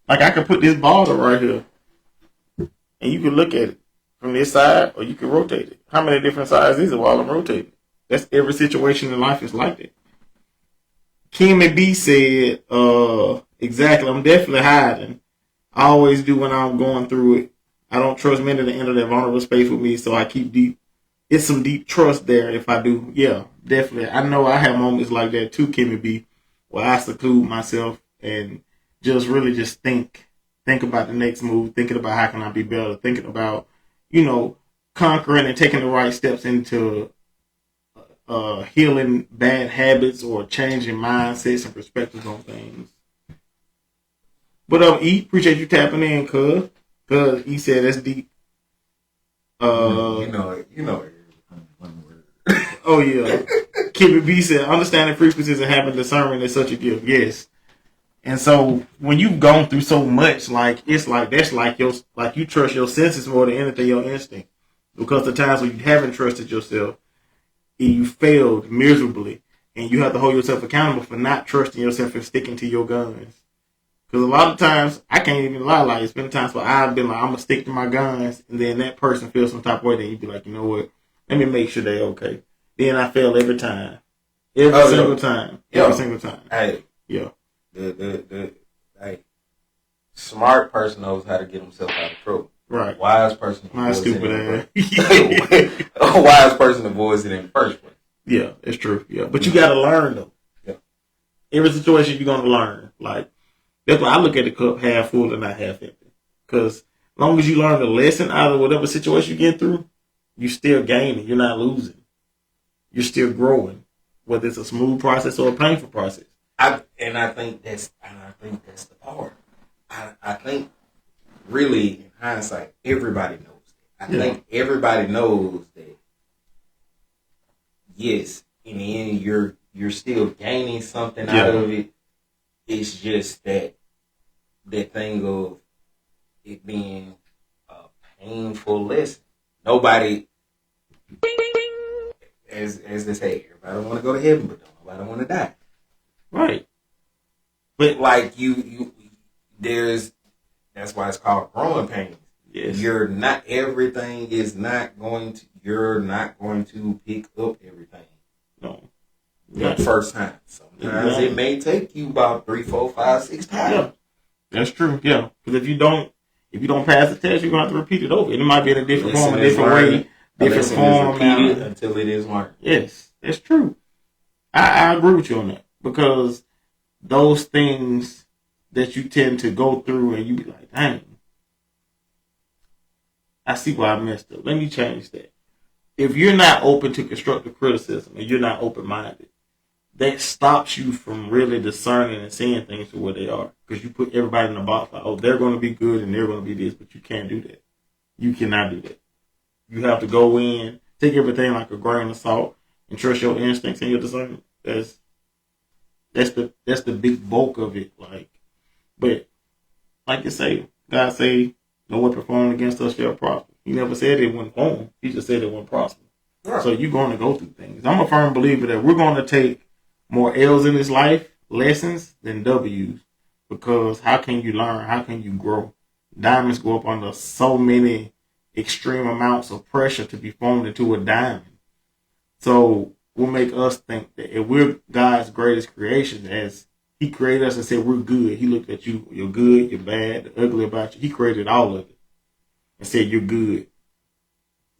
Like, I could put this bottle right here, and you can look at it from this side, or you can rotate it. How many different sides is it while I'm rotating? That's every situation in life is like that. Kimmy B said, exactly, I'm definitely hiding. I always do when I'm going through it. I don't trust men to enter that vulnerable space with me, so I keep deep. It's some deep trust there if I do. Yeah, definitely. I know I have moments like that too, Kimmy B, where I seclude myself and just really just think about the next move, thinking about how can I be better, thinking about, conquering and taking the right steps into healing bad habits or changing mindsets and perspectives on things. But E, appreciate you tapping in, cuz he said that's deep. you know it. One word. Oh yeah. Kimmy B said, understanding frequencies and having discernment is such a gift. Yes. And so when you've gone through so much, like it's like that's like you trust your senses more than anything, your instinct. Because the times when you haven't trusted yourself and you failed miserably, and you have to hold yourself accountable for not trusting yourself and sticking to your guns. Because a lot of times, I can't even lie, like, it's been times where I've been like, I'm going to stick to my guns, and then that person feels some type of way, then you'd be like, you know what, let me make sure they're okay. Then I fail every time. Every single time. Hey. Yeah. The smart person knows how to get himself out of trouble. Right. Wise person avoids stupid ass. A wise person avoids it in the first place. Yeah, it's true. Yeah. But you gotta learn though. Yeah. Every situation you're gonna learn. Like, that's why I look at the cup half full and not half empty. Because as long as you learn the lesson out of whatever situation you get through, you're still gaining. You're not losing. You're still growing. Whether it's a smooth process or a painful process. I think that's the part. I think really in hindsight, everybody knows that. I think everybody knows that. Yes, in the end, you're still gaining something out of it. It's just that thing of it being a painful lesson. Nobody, as they say, everybody want to go to heaven, but nobody want to die. Right. But like that's why it's called growing pains. Yes. You're not going to pick up everything. No. The first time. Sometimes it may take you about 3, 4, 5, 6 times. Yeah. That's true. Yeah. Because if you don't pass the test, you're gonna have to repeat it over. And it might be in a different form, a different way, different form. Until it is learned. Yes, that's true. I agree with you on that. Because those things that you tend to go through and you be like, dang, I see why I messed up. Let me change that. If you're not open to constructive criticism and you're not open-minded, that stops you from really discerning and seeing things for what they are. Because you put everybody in a box like, oh, they're going to be good and they're going to be this, but you can't do that. You cannot do that. You have to go in, take everything like a grain of salt, and trust your instincts and your discernment. That's the big bulk of it. But like you say, God say, no weapon formed against us shall prosper. He never said it wouldn't form. He just said it wouldn't prosper. Right. So you're going to go through things. I'm a firm believer that we're going to take more L's in this life, lessons, than W's. Because how can you learn? How can you grow? Diamonds go up under so many extreme amounts of pressure to be formed into a diamond. So will make us think that if we're God's greatest creation, as He created us and said we're good. He looked at you, you're good, you're bad, the ugly about you. He created all of it and said you're good.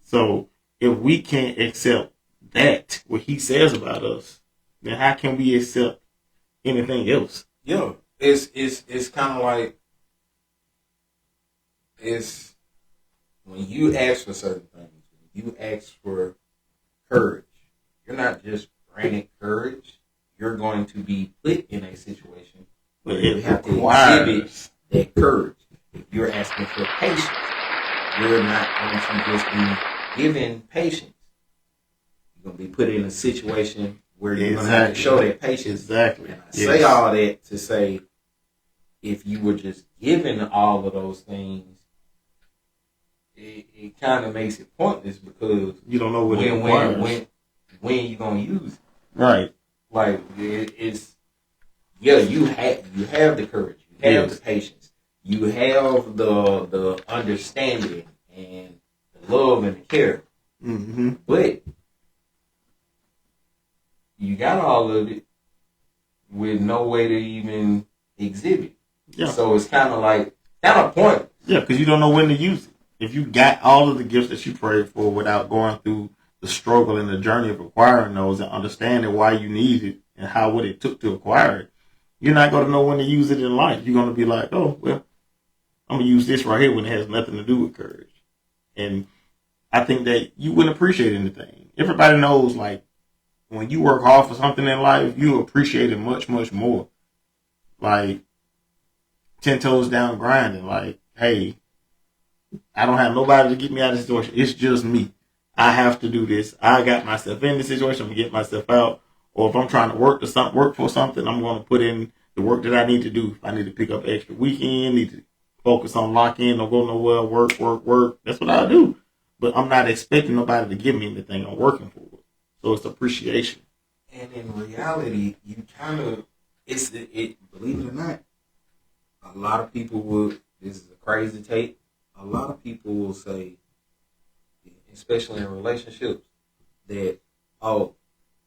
So if we can't accept that, what He says about us, then how can we accept anything else? Yeah, it's kind of like it's when you ask for certain things. When you ask for courage, you're not just granted courage. You're going to be put in a situation where you have to exhibit that courage. If you're asking for patience, you're not going to just be given patience. You're going to be put in a situation where you're going to have to show that patience. Exactly. And I say all that to say, if you were just given all of those things, it kind of makes it pointless because you don't know what when you're going to use it. Right. Like it's you have the courage, you have the patience, you have the understanding and the love and the care. Mm-hmm. But you got all of it with no way to even exhibit. Yeah. So it's kind of pointless. Yeah, because you don't know when to use it. If you got all of the gifts that you prayed for without going through the struggle and the journey of acquiring those and understanding why you need it and what it took to acquire it, you're not going to know when to use it in life. You're going to be like, oh, well, I'm going to use this right here when it has nothing to do with courage. And I think that you wouldn't appreciate anything. Everybody knows, like, when you work hard for something in life, you appreciate it much, much more. Like, 10 toes down grinding. Like, hey, I don't have nobody to get me out of this situation. It's just me. I have to do this. I got myself in this situation. I'm going to get myself out. Or if I'm trying to work for something, I'm going to put in the work that I need to do. If I need to pick up extra weekend, need to focus on lock in, don't go nowhere, work. That's what I do. But I'm not expecting nobody to give me anything. I'm working for it. So it's appreciation. And in reality, you kind of, believe it or not, a lot of people would, this is a crazy take, a lot of people will say, especially in relationships, that, oh,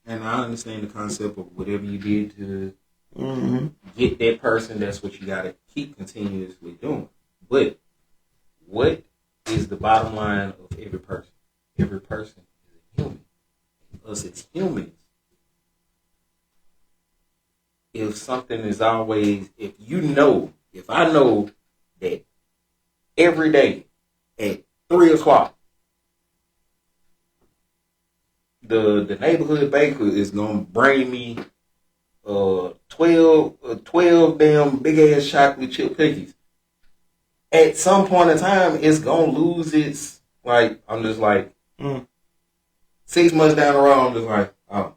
and I understand the concept of whatever you did to get that person, that's what you got to keep continuously doing. But what is the bottom line of every person? Every person is a human. Us as humans, if I know that every day at 3 o'clock, the neighborhood baker is gonna bring me 12 damn big ass chocolate chip cookies. At some point in time, it's gonna lose its, like, I'm just like 6 months down the road, I'm just like, oh,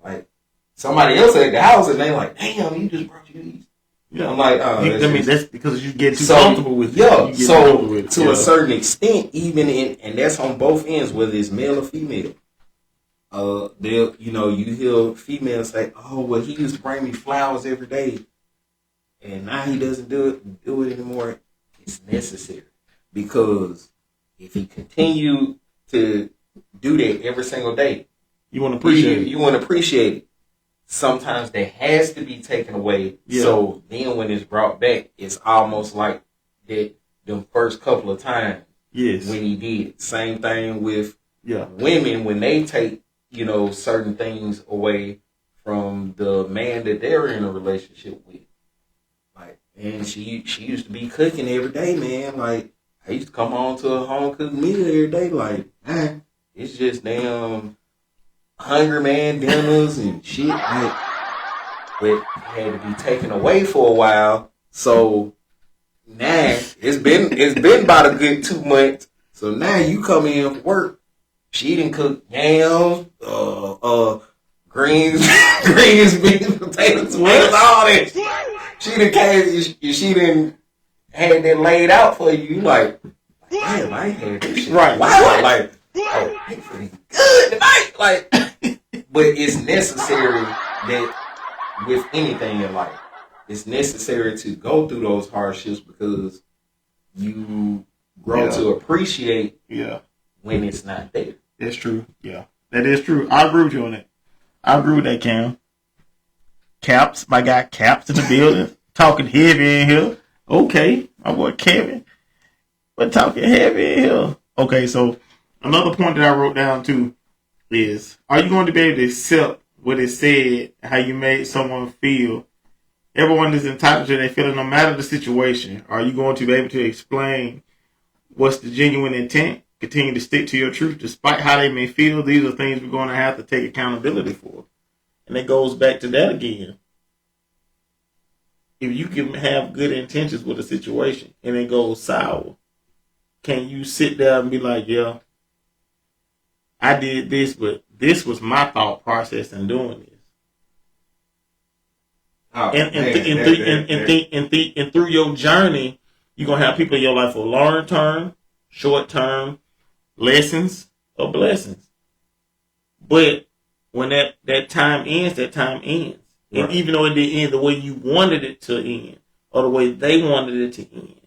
like somebody else at the house and they like, damn, you just brought you these. Yeah, I'm like, oh, that's because you get too comfortable with it. Yeah, so to a certain extent, even and that's on both ends, whether it's male or female. You hear females say, "Oh, well, he used to bring me flowers every day, and now he doesn't do it anymore." It's necessary, because if he continued to do that every single day, you want to appreciate it. Sometimes that has to be taken away. Yeah. So then when it's brought back, it's almost like that them first couple of times when he did it. Same thing with women when they take, certain things away from the man that they're in a relationship with. Like, and she used to be cooking every day, man. Like, I used to come home to a home cooked meal every day. Like, man, it's just damn Hungry Man dinners and shit. Like, but it had to be taken away for a while. So now it's been about a good 2 months. So now you come in for work. She didn't cook yams, greens, beans, potatoes, all that. She didn't had that laid out for you. You like, damn, I ain't had this shit. Right. Wow. Like, oh, it's pretty good tonight. Like, but it's necessary that with anything in life, it's necessary to go through those hardships because you grow to appreciate when it's not there. That's true. Yeah, that is true. I agree with you on that. I agree with that, Cam. Caps, my guy Caps in the building, talking heavy in here. Okay, my boy Kevin, but talking heavy in here. Okay, so another point that I wrote down too is, are you going to be able to accept what it said, how you made someone feel? Everyone is entitled to their feeling no matter the situation. Are you going to be able to explain what's the genuine intent? Continue to stick to your truth despite how they may feel. These are things we're going to have to take accountability for. And it goes back to that again. If you can have good intentions with a situation and it goes sour, can you sit there and be like, yeah, I did this, but this was my thought process in doing this. And through your journey, you're going to have people in your life for long term, short term, lessons or blessings. But when that time ends, that time ends. And Right. even though it didn't end the way you wanted it to end, or the way they wanted it to end,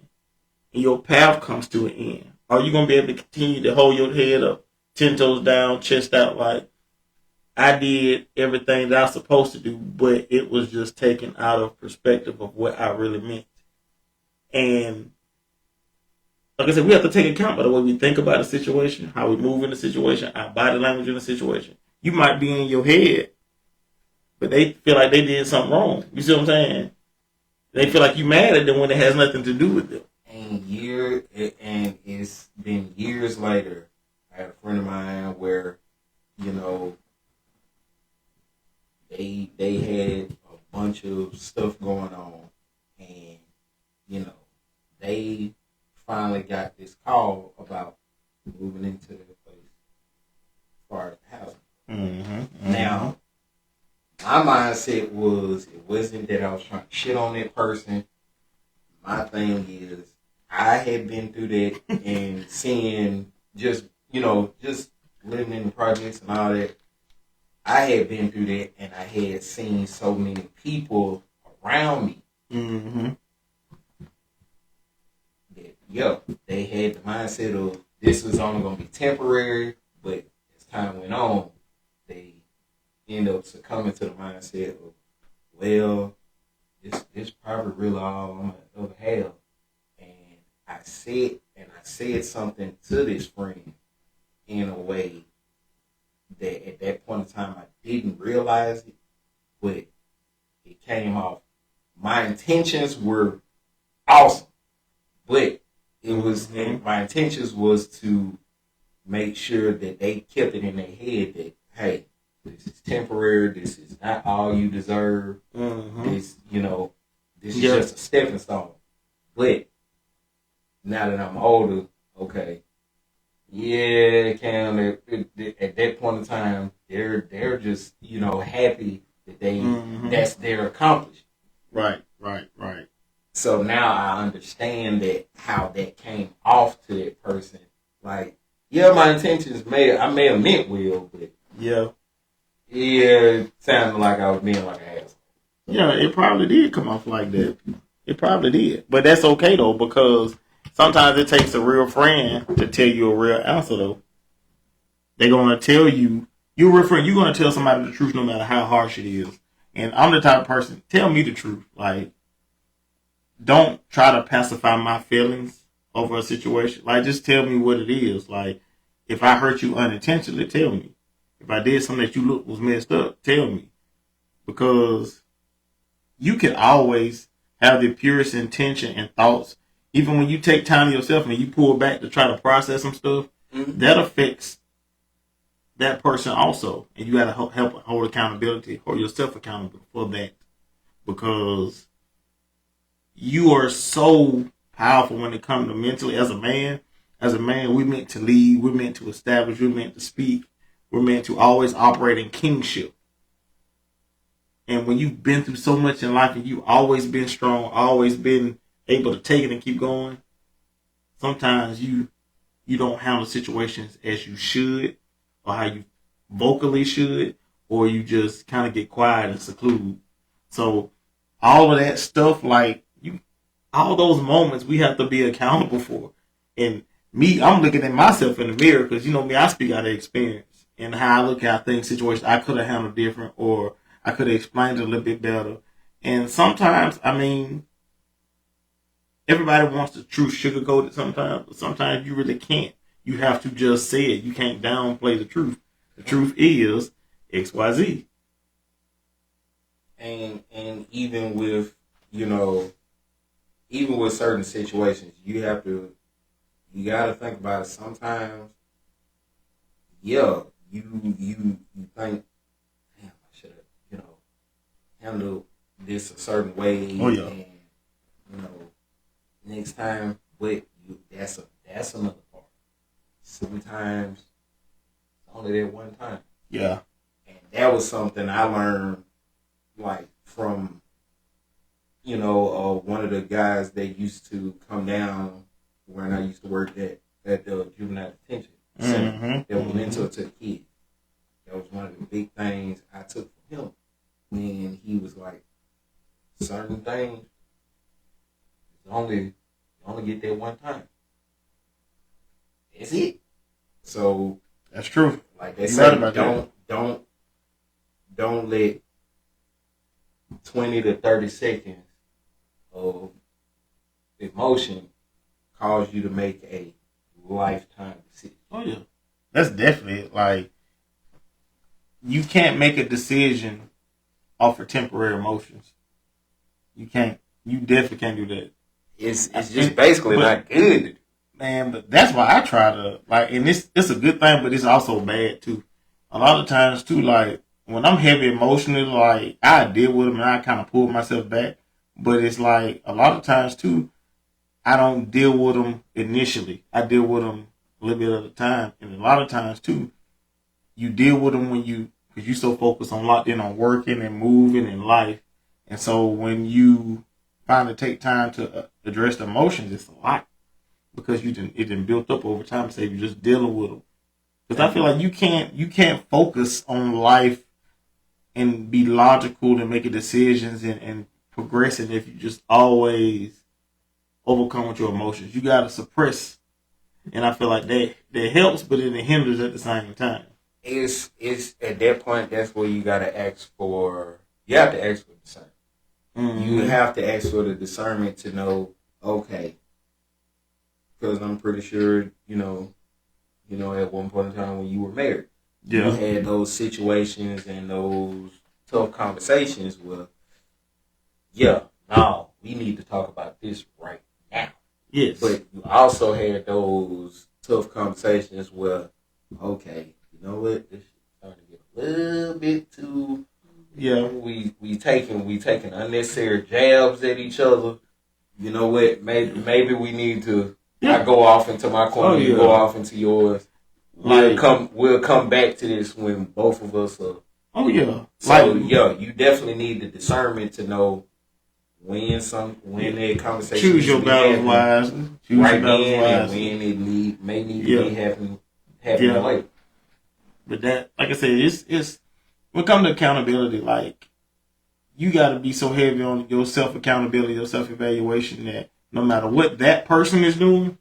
and your path comes to an end, are you going to be able to continue to hold your head up, 10 toes down, chest out, like, I did everything that I was supposed to do, but it was just taken out of perspective of what I really meant. And like I said, we have to take account by the way we think about a situation, how we move in the situation, our body language in the situation. You might be in your head, but they feel like they did something wrong. You see what I'm saying? They feel like you mad at them when it has nothing to do with them. And it's been years later. I had a friend of mine where, you know, they had a bunch of stuff going on, and you know, they finally got this call about moving into their place as far as housing. Mm-hmm. Now, my mindset was, it wasn't that I was trying to shit on that person. My thing is, I had been through that and seeing just living in the projects and all that. I had been through that, and I had seen so many people around me Mm-hmm. that, they had the mindset of this was only going to be temporary, but as time went on, they end up succumbing to the mindset of, well, this probably really all I'm going to ever have. And I said something to this friend in a way that at that point in time I didn't realize it, but it came off. My intentions were awesome, but it was my intentions was to make sure that they kept it in their head that, hey, this is temporary. This is not all you deserve. Mm-hmm. This is just a stepping stone. But now that I'm older, okay, yeah, Cam. At that point in time, they're just happy that that's their accomplishment. Right. So now I understand that how that came off to that person. Like, yeah, my intentions I may have meant well, but Yeah, it sounded like I was being like an asshole. yeah, it probably did come off like that. It probably did, but that's okay though, because sometimes it takes a real friend to tell you a real answer though. They're gonna tell you, you're a real friend. You're gonna tell somebody the truth no matter how harsh it is. And I'm the type of person, tell me the truth. Like, don't try to pacify my feelings over a situation. Like, just tell me what it is. Like, if I hurt you unintentionally, tell me. If I did something that you look was messed up, tell me. Because you can always have the purest intention and thoughts. Even when you take time to yourself and you pull back to try to process some stuff, that affects that person also. And you got to help hold accountability, hold yourself accountable for that. Because you are so powerful when it comes to mentally. As a man, we're meant to lead, we're meant to establish, we're meant to speak, we're meant to always operate in kingship. And when you've been through so much in life and you've always been strong, always been able to take it and keep going, sometimes you don't handle situations as you should, or how you vocally should, or you just kind of get quiet and seclude. So all of that stuff, like, all those moments we have to be accountable for. And me, I'm looking at myself in the mirror because, me, I speak out of experience and how I look at things, situations I could have handled different, or I could have explained it a little bit better. And sometimes, everybody wants the truth sugarcoated sometimes, but sometimes you really can't. You have to just say it. You can't downplay the truth. The truth is XYZ. And even with, even with certain situations, you got to think about it. Sometimes, you think, damn, I should have, handled this a certain way. Oh, yeah. And, next time, but that's another part. Sometimes, it's only that one time. Yeah. And that was something I learned, like, from, one of the guys that used to come down when I used to work at the juvenile detention center that was mentor to the kids. That was one of the big things I took from him when he was like, certain things you only get that one time. That's it. So That's true. like they You right say, about that. don't let 20 to 30 seconds of emotion cause you to make a lifetime decision. Oh yeah, that's definitely like you can't make a decision off of temporary emotions. You can't. You definitely can't do that. It's just basically not good. Man, but that's why I try to like, and it's a good thing, but it's also bad too. A lot of times too, like when I'm heavy emotionally, like I deal with them and I kind of pull myself back. But it's like a lot of times too, I don't deal with them initially. I deal with them a little bit at a time, and a lot of times too, you deal with them because you so focused on locked in on working and moving in life, and so when you finally take time to address the emotions, it's a lot because it didn't built up over time. Say you're just dealing with them. Because I feel like you can't focus on life and be logical and making decisions and progressing if you just always overcome with your emotions. You gotta suppress, and I feel like that helps, but it hinders at the same time. It's at that point that's where you gotta ask for. You have to ask for discernment. Mm-hmm. You have to ask for the discernment to know, okay, because I'm pretty sure at one point in time when you were married, you had those situations and those tough conversations where, now we need to talk about this right now. Yes. But you also had those tough conversations where, okay, you know what, this is starting to get a little bit too. We taking unnecessary jabs at each other. You know what? Maybe we need to. I go off into my corner. You go off into yours. We'll come back to this when both of us are. Oh yeah. So you definitely need the discernment to know when that conversation. Choose your battles wisely. Right then, and when it may need to be happening later. But that, like I said, it's when it comes to accountability, like you got to be so heavy on your self accountability, your self evaluation that no matter what that person is doing,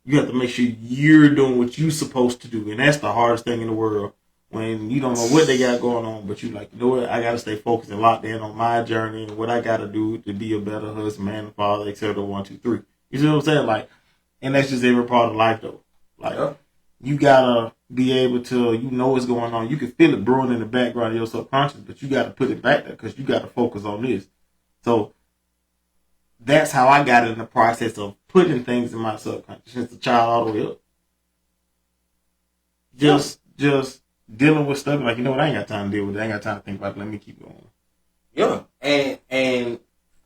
you have to make sure you're doing what you're supposed to do, and that's the hardest thing in the world. When you don't know what they got going on, but you like, you know what, I got to stay focused and locked in on my journey and what I got to do to be a better husband, man, father, etc. 1, 2, 3. You see what I'm saying? Like, and that's just every part of life, though. Like, you gotta be able to, what's going on. You can feel it brewing in the background of your subconscious, but you got to put it back there because you got to focus on this. So that's how I got in the process of putting things in my subconscious since the child all the way up. Just dealing with stuff like, you know what, I ain't got time to deal with it. I ain't got time to think about it. Let me keep going. Yeah, and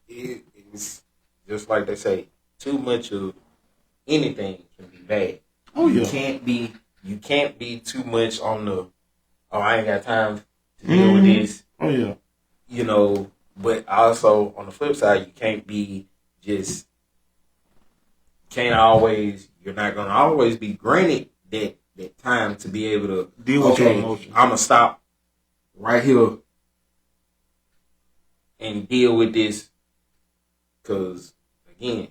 it's just like they say, too much of anything can be bad. Oh yeah. You can't be too much on the, I ain't got time to deal with this. Oh yeah. But also on the flip side, you can't be just you're not gonna always be granted that time to be able to deal with your emotions. I'm gonna stop right here and deal with this, because again,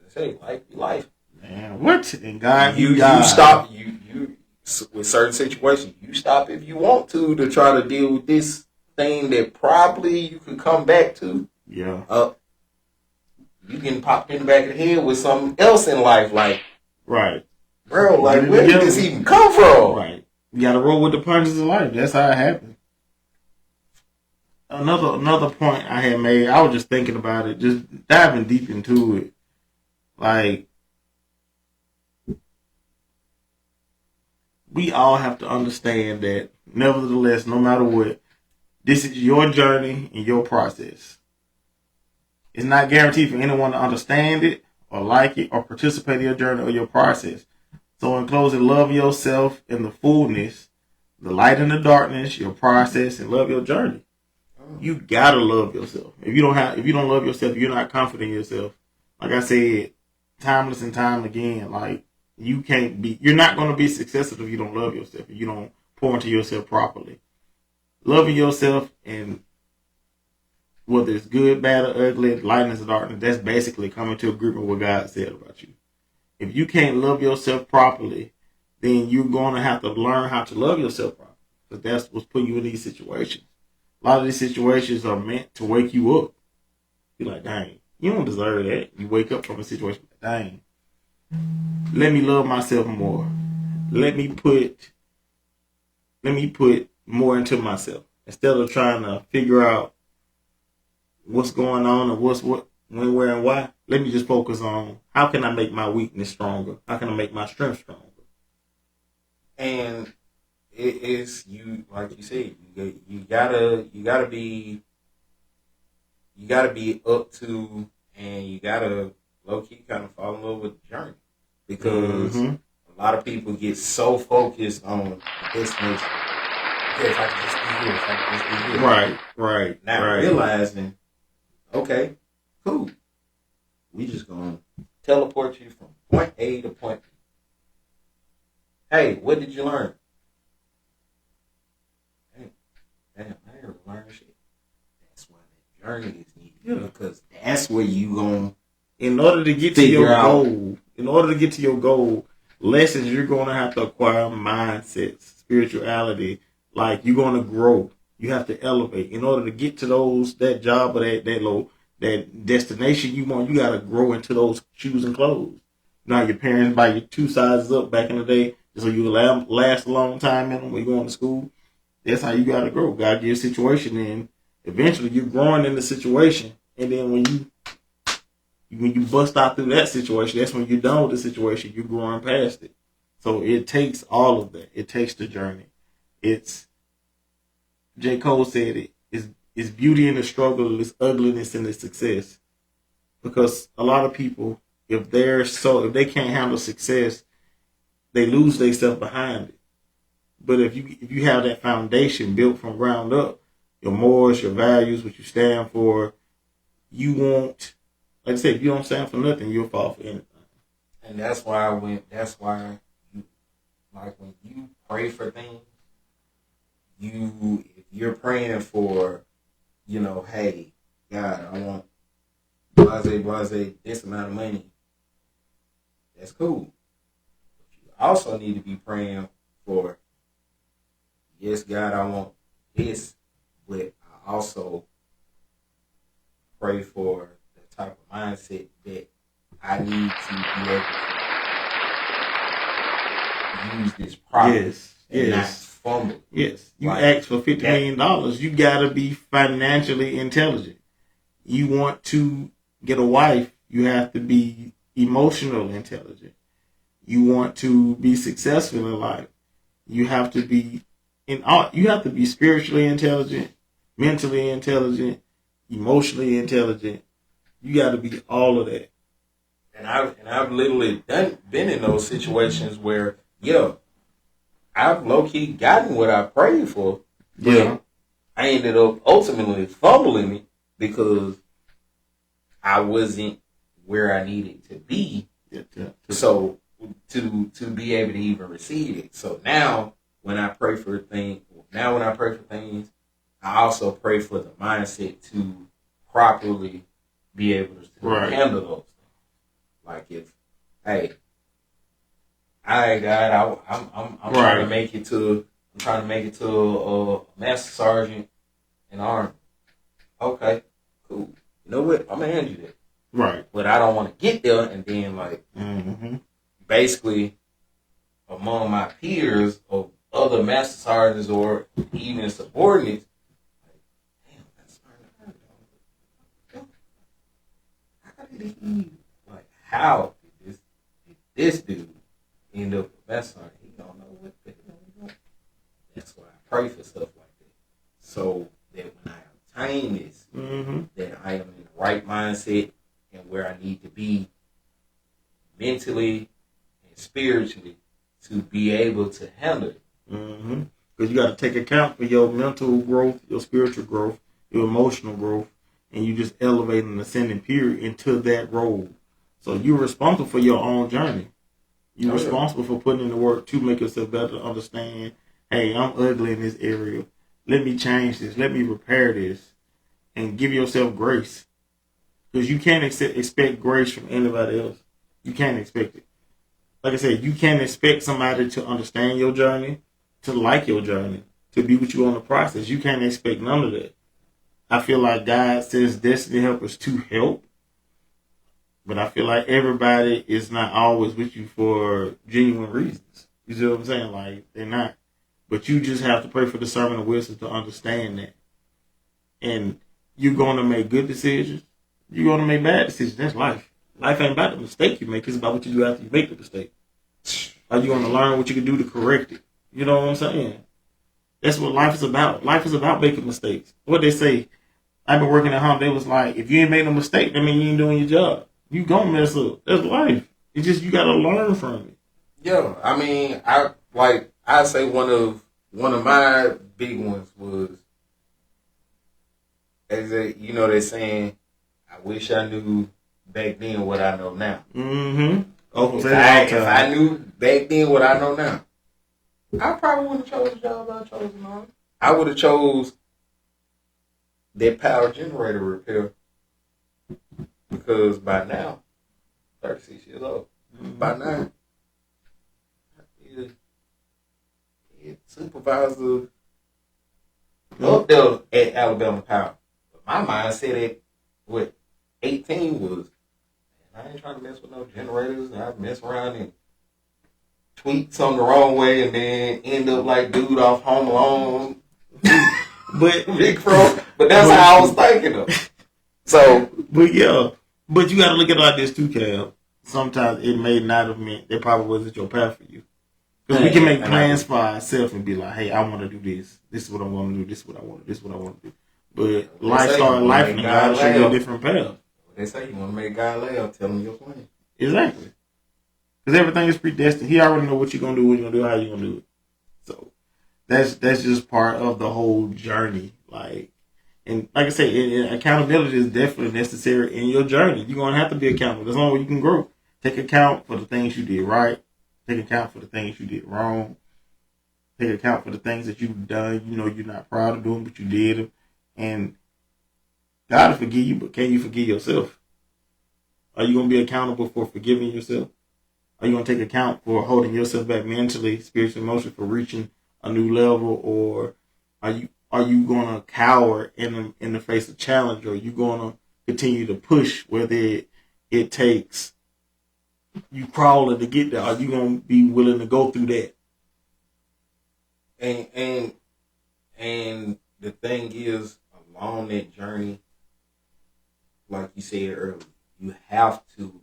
as I say, life. Man, what in God you stop you with certain situations. You stop if you want to try to deal with this thing that probably you could come back to. Yeah. You getting popped in the back of the head with something else in life, like right. Bro, like where did this even come from? Right. You gotta roll with the punches of life. That's how it happens. Another point I had made, I was just thinking about it, just diving deep into it. Like, we all have to understand that, nevertheless, no matter what, this is your journey and your process. It's not guaranteed for anyone to understand it or like it or participate in your journey or your process. So in closing, love yourself in the fullness, the light and the darkness, your process, and love your journey. You gotta love yourself. If you don't love yourself, you're not confident in yourself. Like I said, timeless and time again, like you're not gonna be successful if you don't love yourself. If you don't pour into yourself properly. Loving yourself, and whether it's good, bad, or ugly, lightness or darkness, that's basically coming to agreement with what God said about you. If you can't love yourself properly, then you're going to have to learn how to love yourself properly. Because that's what's putting you in these situations. A lot of these situations are meant to wake you up. You're like, dang, you don't deserve that. You wake up from a situation, dang, let me love myself more. Let me put more into myself. Instead of trying to figure out what's going on and what's what, when, where, and why, let me just focus on how can I make my weakness stronger? How can I make my strength stronger? And it is, you, like you said, you gotta be up to, and you gotta low key kind of fall in love with the journey, because a lot of people get so focused on the destination. Yeah, if I can just be here, if I can just be here. Right. Now realizing, okay, cool, we just gonna teleport you from point A to point B. Hey, what did you learn? Damn, I never learned shit. That's why that journey is needed, because that's where you gonna, in order to get to your goal. In order to get to your goal, lessons you're gonna have to acquire, mindsets, spirituality. Like, you're gonna grow. You have to elevate. In order to get to that job or that destination you want, you gotta grow into those shoes and clothes. Now your parents buy you 2 sizes up back in the day, so you last a long time in them when you're going to school. That's how you gotta grow. God give you a situation, and eventually you're growing in the situation. And then when you bust out through that situation, that's when you're done with the situation. You're growing past it. So it takes all of that. It takes the journey. It's, J. Cole said it's beauty in the struggle, it's ugliness in the success. Because a lot of people, if they can't handle success, they lose themselves behind it. But if you have that foundation built from ground up, your morals, your values, what you stand for, you won't, like I said, if you don't stand for nothing, you'll fall for anything. And that's why when you pray for things, if you're praying for, hey, God, I want blase this amount of money, that's cool. But you also need to be praying for, yes, God, I want this, but I also pray for the type of mindset that I need to be able to use this properly. And not fumble. Yes. You ask for $50 million, you gotta be financially intelligent. You want to get a wife, you have to be emotional intelligent. You want to be successful in life, you have to be spiritually intelligent, mentally intelligent, emotionally intelligent. You got to be all of that. And I've literally been in those situations where, I've low key gotten what I prayed for. But I ended up ultimately fumbling it because I wasn't where I needed to be. So to be able to even receive it. So now when I pray for things, I also pray for the mindset to properly be able to handle those things. Like, if, hey, God, I'm trying to make it to a master sergeant in the Army. Okay, cool. You know what? I'm gonna hand you that. Right. But I don't want to get there and then basically among my peers of other master sergeants or even subordinates, like, damn, that's how did he, like, how did this dude end up with master sergeant? He don't know what the hell he's doing. That's why I pray for stuff like that, so that when I obtain this, that I am in the right mindset and where I need to be mentally and spiritually to be able to handle it. Because you got to take account for your mental growth, your spiritual growth, your emotional growth, and you just elevate and ascending period into that role. So you're responsible for your own journey. You're responsible for putting in the work to make yourself better, understand hey, I'm ugly in this area. Let me change this. Let me repair this. And give yourself grace. Because you can't expect grace from anybody else. You can't expect it. Like I said, you can't expect somebody to understand your journey, to like your journey, to be with you on the process. You can't expect none of that. I feel like God sends destiny helpers to help, but I feel like everybody is not always with you for genuine reasons. You see what I'm saying? Like, they're not. But you just have to pray for discernment and wisdom to understand that. And you're going to make good decisions. You're going to make bad decisions. That's life. Life ain't about the mistake you make. It's about what you do after you make the mistake. Are you going to learn what you can do to correct it? You know what I'm saying? That's what life is about. Life is about making mistakes. What they say, I've been working at home. They was like, if you ain't made no mistake, that means you ain't doing your job. You gonna mess up. That's life. It's just you gotta learn from it. Yeah, I mean, I say one of my big ones was, as they're saying, I wish I knew back then what I know now. Mm-hmm. If I knew back then what I know now, I probably wouldn't have chose the job I chose now. I would have chose that power generator repair, because by now, 36 years old, by now, it supervisor up there at Alabama Power. But my mindset at 18 was, man, I ain't trying to mess with no generators. I mess around and tweak something the wrong way and then end up like dude off Home Alone. But Big Fro. But that's how I was thinking of. So, but yeah, but you got to look at it like this too, Cal. Sometimes it may not have meant that probably wasn't your path for you. Because we can make plans for ourselves and be like, hey, I want to do this. This is what I'm going to do. This is what I want to do. This is what I want to do. But life started life and God will show you a different path. They say you want to make God laugh, tell him your plan. Exactly. Because everything is predestined. He already know what you're going to do, what you're going to do, how you're going to do it. So that's just part of the whole journey. And like I say, accountability is definitely necessary in your journey. You're going to have to be accountable. That's the only way you can grow. Take account for the things you did right. Take account for the things you did wrong. Take account for the things that you've done. You know you're not proud of doing, but you did them. And God will forgive you, but can you forgive yourself? Are you going to be accountable for forgiving yourself? Are you going to take account for holding yourself back mentally, spiritually, emotionally, for reaching a new level? Or are you going to cower in the face of challenge? Or are you going to continue to push whether it takes you crawling to get there? Are you going to be willing to go through that? And the thing is, along that journey, like you said earlier, you have to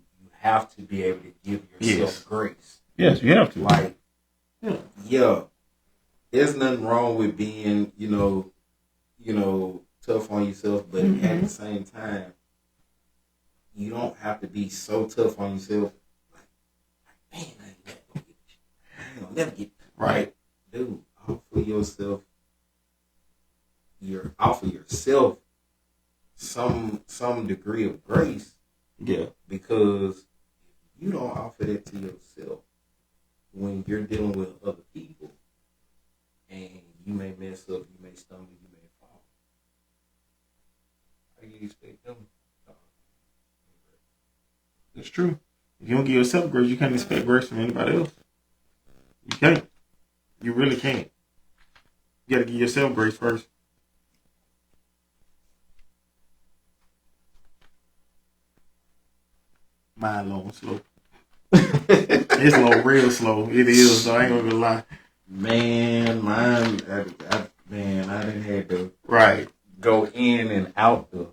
be able to give yourself grace. Yes, you have to. Like, yeah, there's nothing wrong with being, tough on yourself, but at the same time, you don't have to be so tough on yourself. Like, man, I ain't gonna never get right, dude. Offer yourself some degree of grace. Yeah. Because if you don't offer that to yourself when you're dealing with other people, and you may mess up, you may stumble, you may fall, how do you expect them? It's true. If you don't give yourself grace, you can't expect grace from anybody else. You can't. You really can't. You got to give yourself grace first. Mine low and slow. It's low, real slow. It is, so I ain't gonna lie. Man, mine, I didn't have to go in and out the.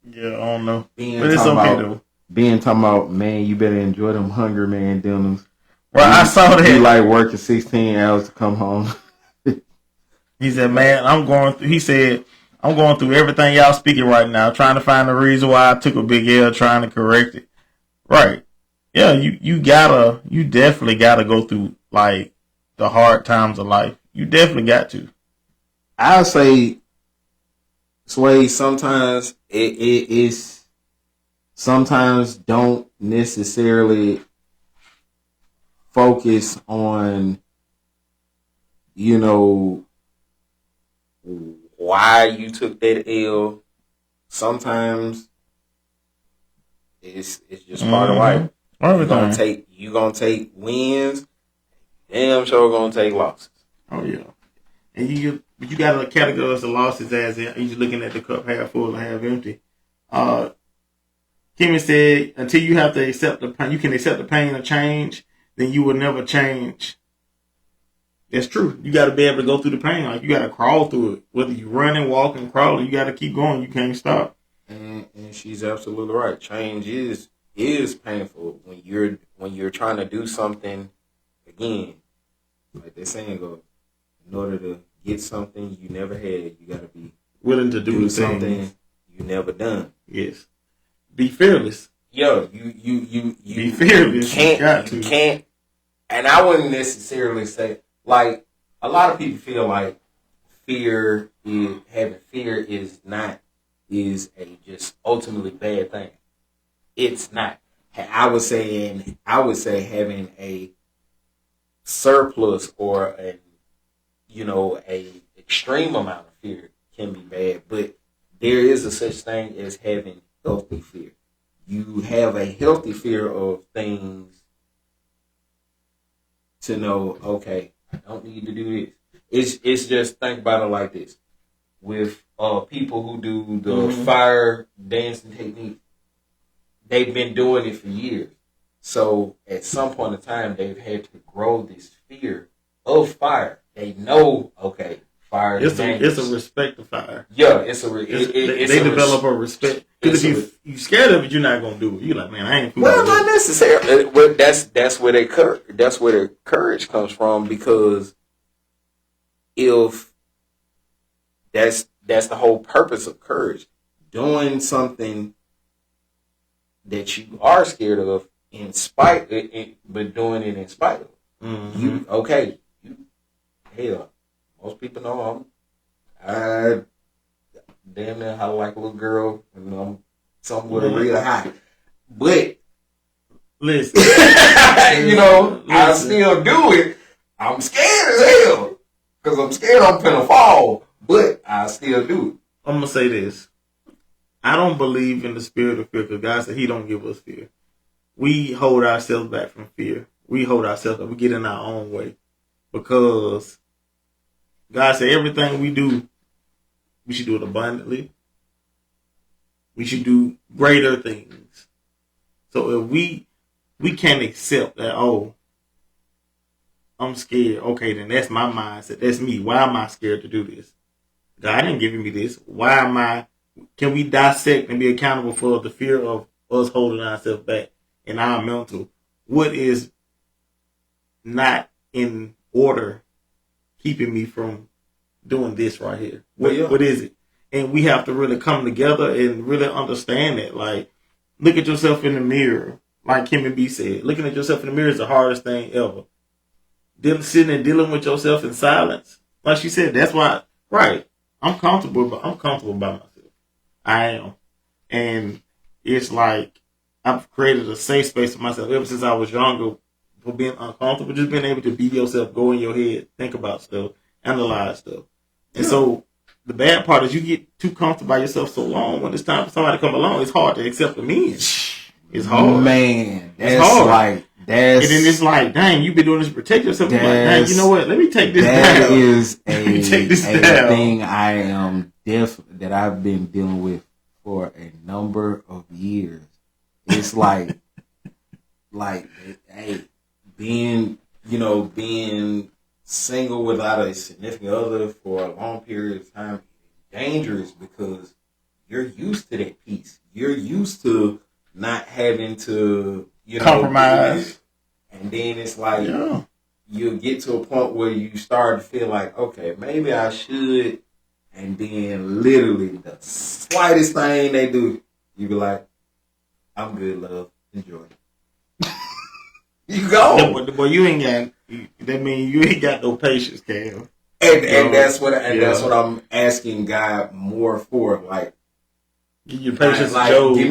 Yeah, I don't know. But it's okay though. Being talking about, man, you better enjoy them Hunger Man dinners. Well, I saw that. You like working 16 hours to come home. He said, man, I'm going through everything y'all speaking right now, trying to find the reason why I took a big L, trying to correct it. Right. Yeah, you definitely gotta go through like the hard times of life. You definitely got to. I say, Sway, sometimes it's sometimes don't necessarily focus on you know, why you took that L. Sometimes it's just part of life. You gonna take wins. Damn sure gonna take losses. Oh yeah, and you gotta categorize the losses as you're looking at the cup half full or half empty. Kimmy said, until you have to accept the pain, you can accept the pain of change, then you will never change. That's true. You got to be able to go through the pain. Like, you got to crawl through it. Whether you running, walking, crawling, you got to keep going. You can't stop. And she's absolutely right. Change is painful when you're trying to do something again. Like that saying goes, in order to get something you never had, you got to be willing to do something you never done. Yes. Be fearless. Yo, you be fearless. You can't. And I wouldn't necessarily say, like, a lot of people feel like having fear is a just ultimately bad thing. It's not. I would say having a surplus or a extreme amount of fear can be bad, but there is a such thing as having healthy fear. You have a healthy fear of things to know, okay, I don't need to do this. It's just, think about it like this. With people who do the fire dancing technique, they've been doing it for years. So at some point in time, they've had to grow this fear of fire. They know, okay, fire is dangerous. It's a respect of fire. Yeah, they develop a respect. Because if you're scared of it, you're not gonna do it. You're like, man, I ain't. Well, not necessarily. Well, that's where their courage comes from. Because if that's the whole purpose of courage, doing something that you are scared of but doing it in spite of. Hell, most people know I damn near how like a little girl, and I'm somewhat real high. But listen, I still do it. I'm scared as hell because I'm scared I'm gonna fall, but I still do it. I'm gonna say this: I don't believe in the spirit of fear because God said He don't give us fear. We hold ourselves back from fear. We hold ourselves up. We get in our own way because God said everything we do, we should do it abundantly. We should do greater things. So if we can't accept that, oh, I'm scared. Okay, then that's my mindset. That's me. Why am I scared to do this? God ain't giving me this. Why am I? Can we dissect and be accountable for the fear of us holding ourselves back in our mental? What is not in order keeping me from doing this right here? What is it? And we have to really come together and really understand it. Like, look at yourself in the mirror. Like Kimmy B said, looking at yourself in the mirror is the hardest thing ever. Sitting and dealing with yourself in silence. Like she said, that's why, right, I'm comfortable by myself. I am. And it's like, I've created a safe space for myself ever since I was younger for being uncomfortable, just being able to be yourself, go in your head, think about stuff, analyze stuff. And so the bad part is you get too comfortable by yourself so long. When it's time for somebody to come along, it's hard to accept them in. It's hard. Man, it's hard. And then it's like, dang, you've been doing this to protect yourself. Like, dang, you know what? Let me take this down. That is a thing that I've been dealing with for a number of years. It's like, hey, being single without a significant other for a long period of time is dangerous because you're used to that peace. You're used to not having to, compromise. And then it's like you'll get to a point where you start to feel like, okay, maybe I should. And then literally the slightest thing they do, you be like, I'm good, love. Enjoy. You go. But you ain't got. That means you ain't got no patience, Cam. And that's what I'm asking God more for. Like, give you patience, like, Job. Give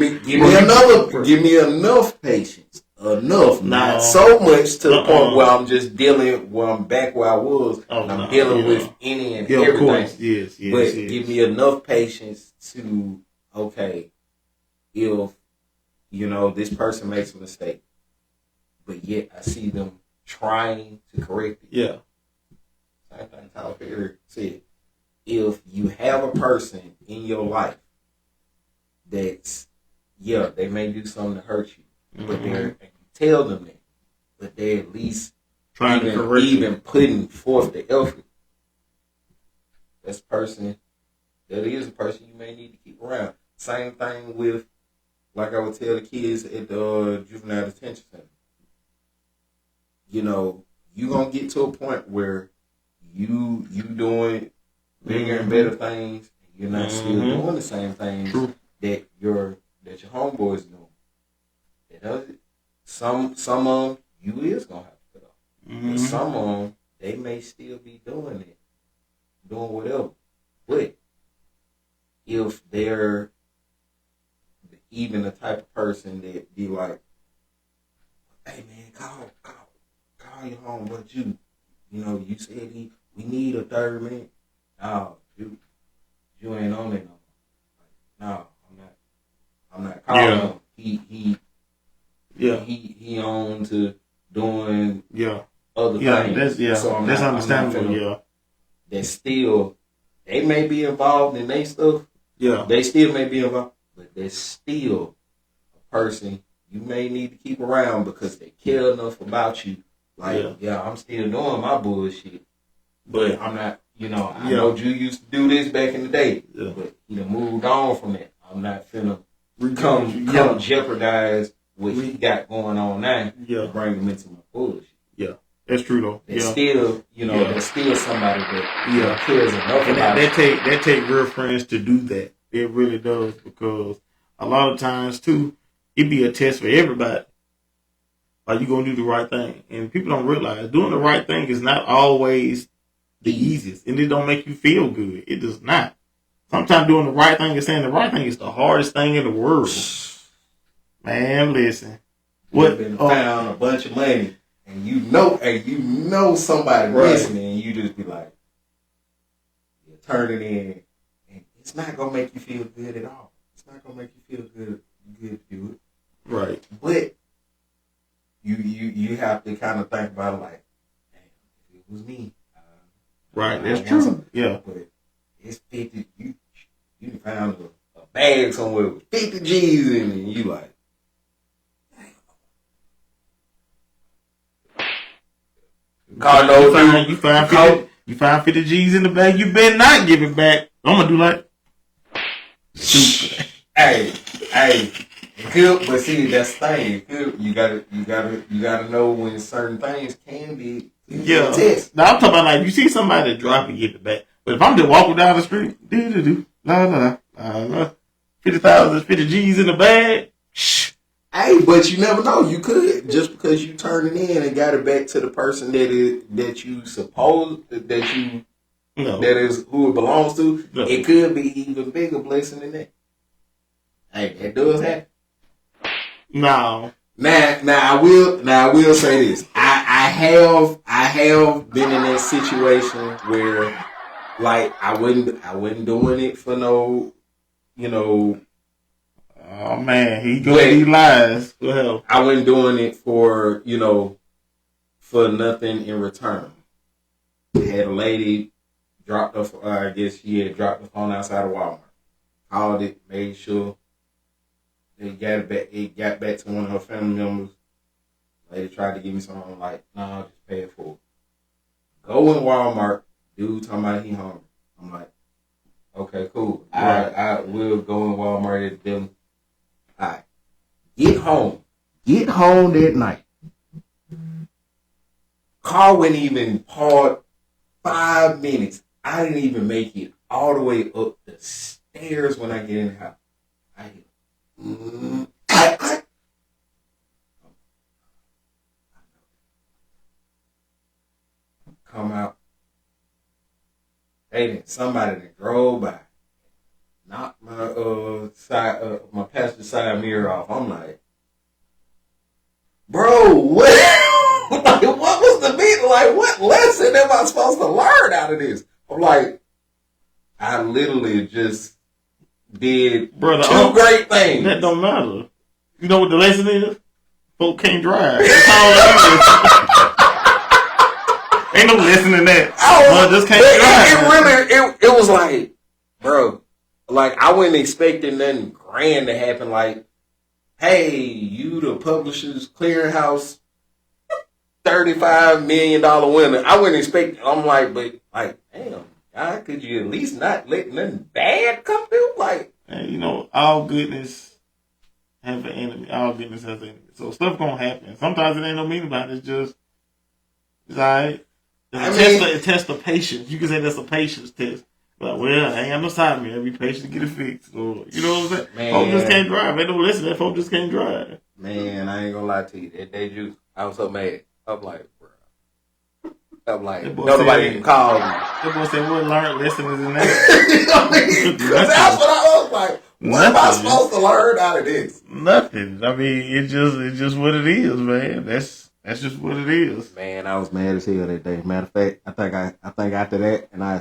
me enough patience enough. No. Not so much to the point Uh-uh. where I'm just dealing, where I'm back where I was. Oh, and I'm no, dealing yeah. with any and Yeah, of everything. course. Yes, But give me enough patience to, okay, if, you know, this person makes a mistake, but yet I see them trying to correct it. Yeah. Same thing Tyler Perry said. If you have a person in your life that's, yeah, they may do something to hurt you, but they're, and you tell them that, but they're at least trying to correct even putting forth the effort. That's a person, that is a person you may need to keep around. Same thing with, like I would tell the kids at the juvenile detention center. You know, you gonna get to a point where you doing bigger and better things, and you're not still doing the same things that your homeboys doing. That does it. Some of them you is gonna have to put off. But some of them, they may still be doing it, doing whatever. But if they're even the type of person that be like, hey man, call your home, but you know, you said we need a third man. No, you ain't on it no more. No, I'm not calling him. He on to doing other things. That's understandable. Yeah, that still, they may be involved in their stuff. Yeah, they still may be involved, but there's still a person you may need to keep around because they care enough about you. Like, yeah, I'm still doing my bullshit, but I'm not. You know, I know you used to do this back in the day, but he done moved on from that. I'm not finna come jeopardize what he got going on now to bring him into my bullshit. Yeah, that's true though. There's still, you know, there's still somebody that cares enough and about that take real friends to do that. It really does, because a lot of times too, it be a test for everybody. Are you gonna do the right thing? And people don't realize doing the right thing is not always the easiest, and it don't make you feel good. It does not. Sometimes doing the right thing and saying the right thing is the hardest thing in the world. Man, listen. What been found a bunch of money, and you know somebody listening, and you just be like, you turn it in, and it's not gonna make you feel good at all. It's not gonna make you feel good to do it. Right. But you have to kind of think about it like, damn, if it was me. Right, that's true. Yeah. But it's 50, you found a bag somewhere with 50 G's in it, and you like, you find 50 G's in the bag, you better not give it back. I'm gonna do like stupid. Hey, good, but see, that's the thing. You gotta know when certain things can be test. Now I'm talking about like you see somebody drop and give it back. But if I'm just walking down the street, 50 G's in the bag. Shh. Hey, but you never know. You could, just because you turned it in and got it back to the person that you suppose that you that is who it belongs to. No. It could be even bigger blessing than that. Hey, that does happen. No. Now I will say this. I have been in that situation where, like, I wasn't doing it for no, you know. Oh man, he lies. Well, I wasn't doing it for, you know, for nothing in return. I had a lady I guess she had dropped the phone outside of Walmart. Called it, made sure it got back to one of her family members. Lady tried to give me something. I'm like, nah, I'll just pay it for it. Go in Walmart, dude talking about he hungry. I'm like, okay, cool. Right. I will go in Walmart at them. Alright. Get home that night. Car wasn't even parked 5 minutes. I didn't even make it all the way up the stairs when I get in the house. I come out. Somebody that drove by, knocked my passenger side mirror off. I'm like, bro, what? Like, what was the meaning? Like, what lesson am I supposed to learn out of this? I'm like, I literally just did two great things. That don't matter. You know what the lesson is? Folk can't drive. That's all that is. Ain't no lesson in that. Just can't drive. It was like, bro, like I wasn't expecting nothing grand to happen. Like, hey, you the Publishers Clearinghouse $35 million winner. I wasn't expecting. I'm like, but like, damn, God, could you at least not let nothing bad come through? Like, and you know, all goodness have an enemy. All goodness has an enemy. So stuff gonna happen. Sometimes it ain't no meaning about it. It's alright. It tests the patience. You can say that's a patience test. But well, I ain't got no side of me. I'll be patient to get it fixed. Or, you know what I'm saying? Man. Folks just can't drive. They don't listen. That folks just can't drive. Man, I ain't gonna lie to you. That day, Juice, I was so mad. I'm like, bro. I'm like, nobody even called me. That boy said, what learned lesson is in that? Because that's what I was like. What am I supposed to learn out of this? Nothing. I mean, it's just what it is, man. That's just what it is. Man, I was mad as hell that day. Matter of fact, I think after that, and I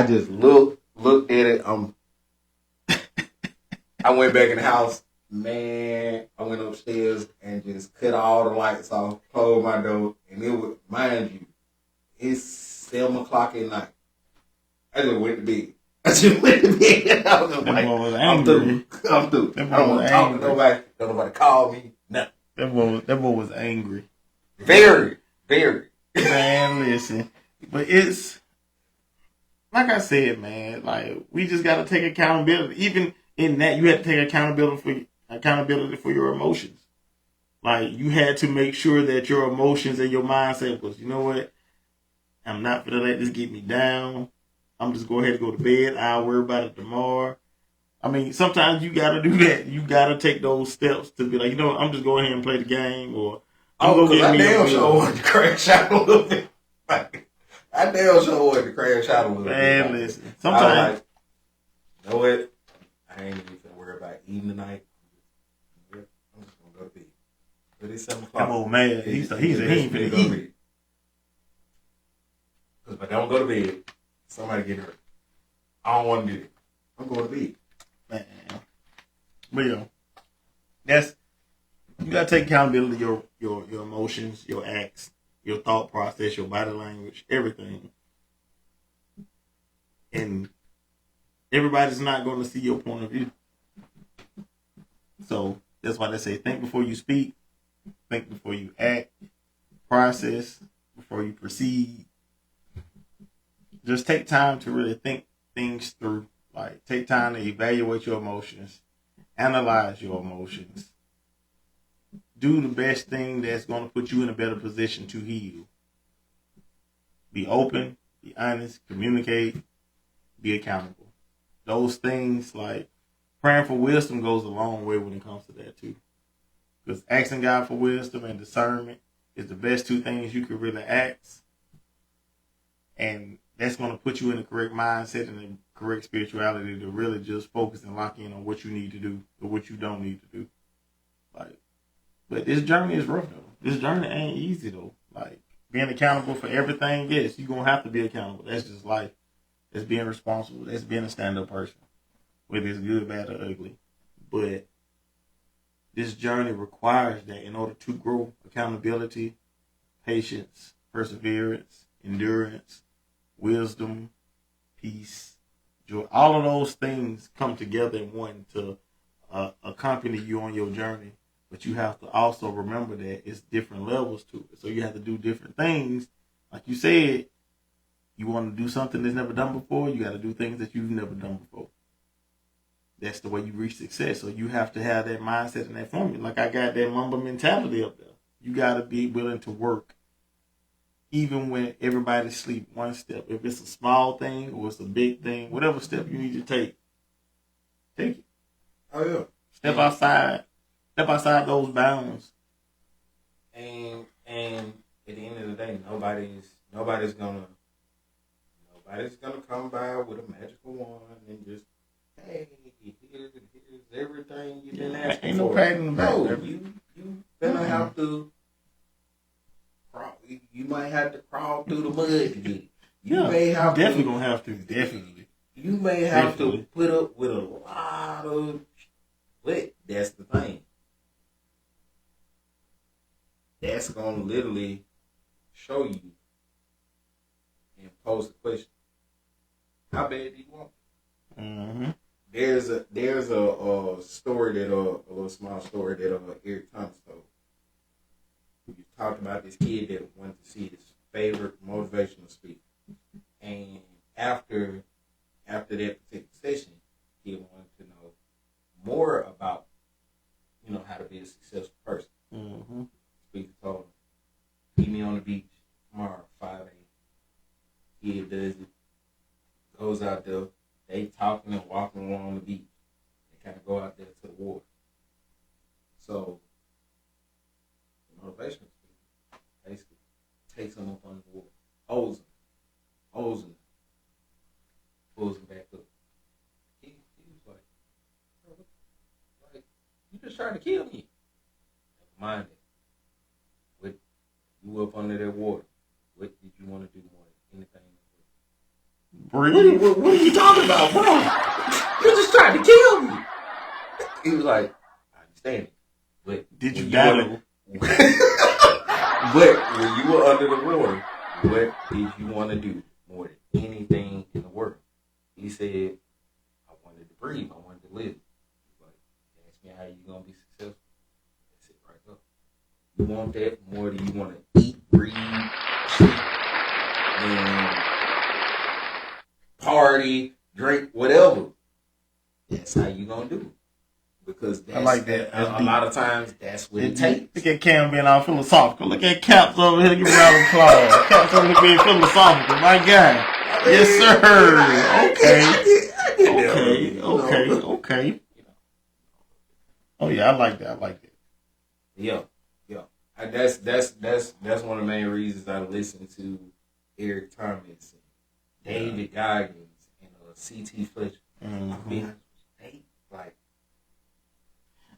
just looked at it. I went back in the house. Man, I went upstairs and just cut all the lights off, closed my door, and it was, mind you, it's 7 o'clock at night. I just went to bed. I was like, I'm through. I don't want to talk to nobody. Don't nobody call me. Nothing. That boy was angry. Very, very. Man, listen. But it's, like I said, man, like, we just got to take accountability. Even in that, you had to take accountability for your emotions. Like, you had to make sure that your emotions and your mindset was, you know what? I'm not going to let this get me down. I'm just go ahead and go to bed. I'll worry about it tomorrow. I mean, sometimes you got to do that. You got to take those steps to be like, you know what? I'm just going ahead and play the game, or because I damn sure wanted to crash out a little bit. Like, I damn sure wanted to crash out a little bit. Man, listen. Sometimes. Like, you know what? I ain't even going to worry about eating tonight. I'm just going to go to bed. But it's 7 o'clock. That old man, he said he ain't finna eat. Because if I don't go to bed, somebody get hurt. I don't want to do it. I'm going to bed. Man. But you gotta take accountability of your emotions, your acts, your thought process, your body language, everything. And everybody's not going to see your point of view. So that's why they say think before you speak, think before you act, process before you proceed. Just take time to really think things through. Like, take time to evaluate your emotions, analyze your emotions, do the best thing that's going to put you in a better position to heal. Be open, be honest, communicate, be accountable. Those things, like praying for wisdom, goes a long way when it comes to that too. Because asking God for wisdom and discernment is the best two things you could really ask. And that's going to put you in the correct mindset and the correct spirituality to really just focus and lock in on what you need to do or what you don't need to do. Like, but this journey is rough though. This journey ain't easy though. Like, being accountable for everything, yes, you're going to have to be accountable. That's just life. That's being responsible. That's being a stand-up person. Whether it's good, bad, or ugly. But this journey requires that in order to grow: accountability, patience, perseverance, endurance, wisdom, peace, joy. All of those things come together in one to accompany you on your journey. But you have to also remember that it's different levels to it. So you have to do different things. Like you said, you want to do something that's never done before, you got to do things that you've never done before. That's the way you reach success. So you have to have that mindset and that formula. Like I got that Mamba mentality up there. You got to be willing to work even when everybody's asleep one step. If it's a small thing or it's a big thing, whatever step you need to take it. Oh, yeah. Step outside those bounds. And at the end of the day, nobody's gonna come by with a magical wand and just, hey, here's everything you've been asking ain't for. No patent in the back. No, you gonna have to You might have to crawl through the mud to get it. You Yeah, may have definitely to, gonna have to. Definitely. You may have Definitely. to put up with a lot of, but that's the thing. That's gonna literally show you and pose the question: how bad do you want it? Mm-hmm. There's a story that a little small story that Eric Thomas told. He talked about this kid that wanted to see his favorite motivational speaker, and after that particular session, he wanted to know more about how to be a successful person. Mm-hmm. Speaker told him, "Meet me on the beach tomorrow, 5 a.m." Kid does it, goes out there. They talking and walking along the beach. They kind of go out there to the water. So, the motivational speaker basically takes him up on the water, holds him, pulls him back up. He was like, "Bro, like, you just trying to kill me." Never mind it. What you up under that water? What did you want to do more than anything? Breathe. What are you talking about, bro? You just tried to kill me. He was like, I understand it. But Did you when die? But when you were under the water, what did you want to do more than anything in the world? He said, I wanted to breathe. I wanted to live. He was like, ask me how you gonna be successful. That's it right up. You want that more than you want to eat, breathe, sleep, and party, drink, whatever. That's how you gonna do it. Because that's, I like that. That's a deep. lot of times that's what it takes. Look at Cam being all philosophical. Look at Caps over here. Give me a round of applause. Caps over here being philosophical. My guy. Yes, sir. Okay. Oh yeah, I like that. Yeah. And that's one of the main reasons I listen to Eric Thomas, and David Goggins, and C.T. Fletcher. Mm-hmm.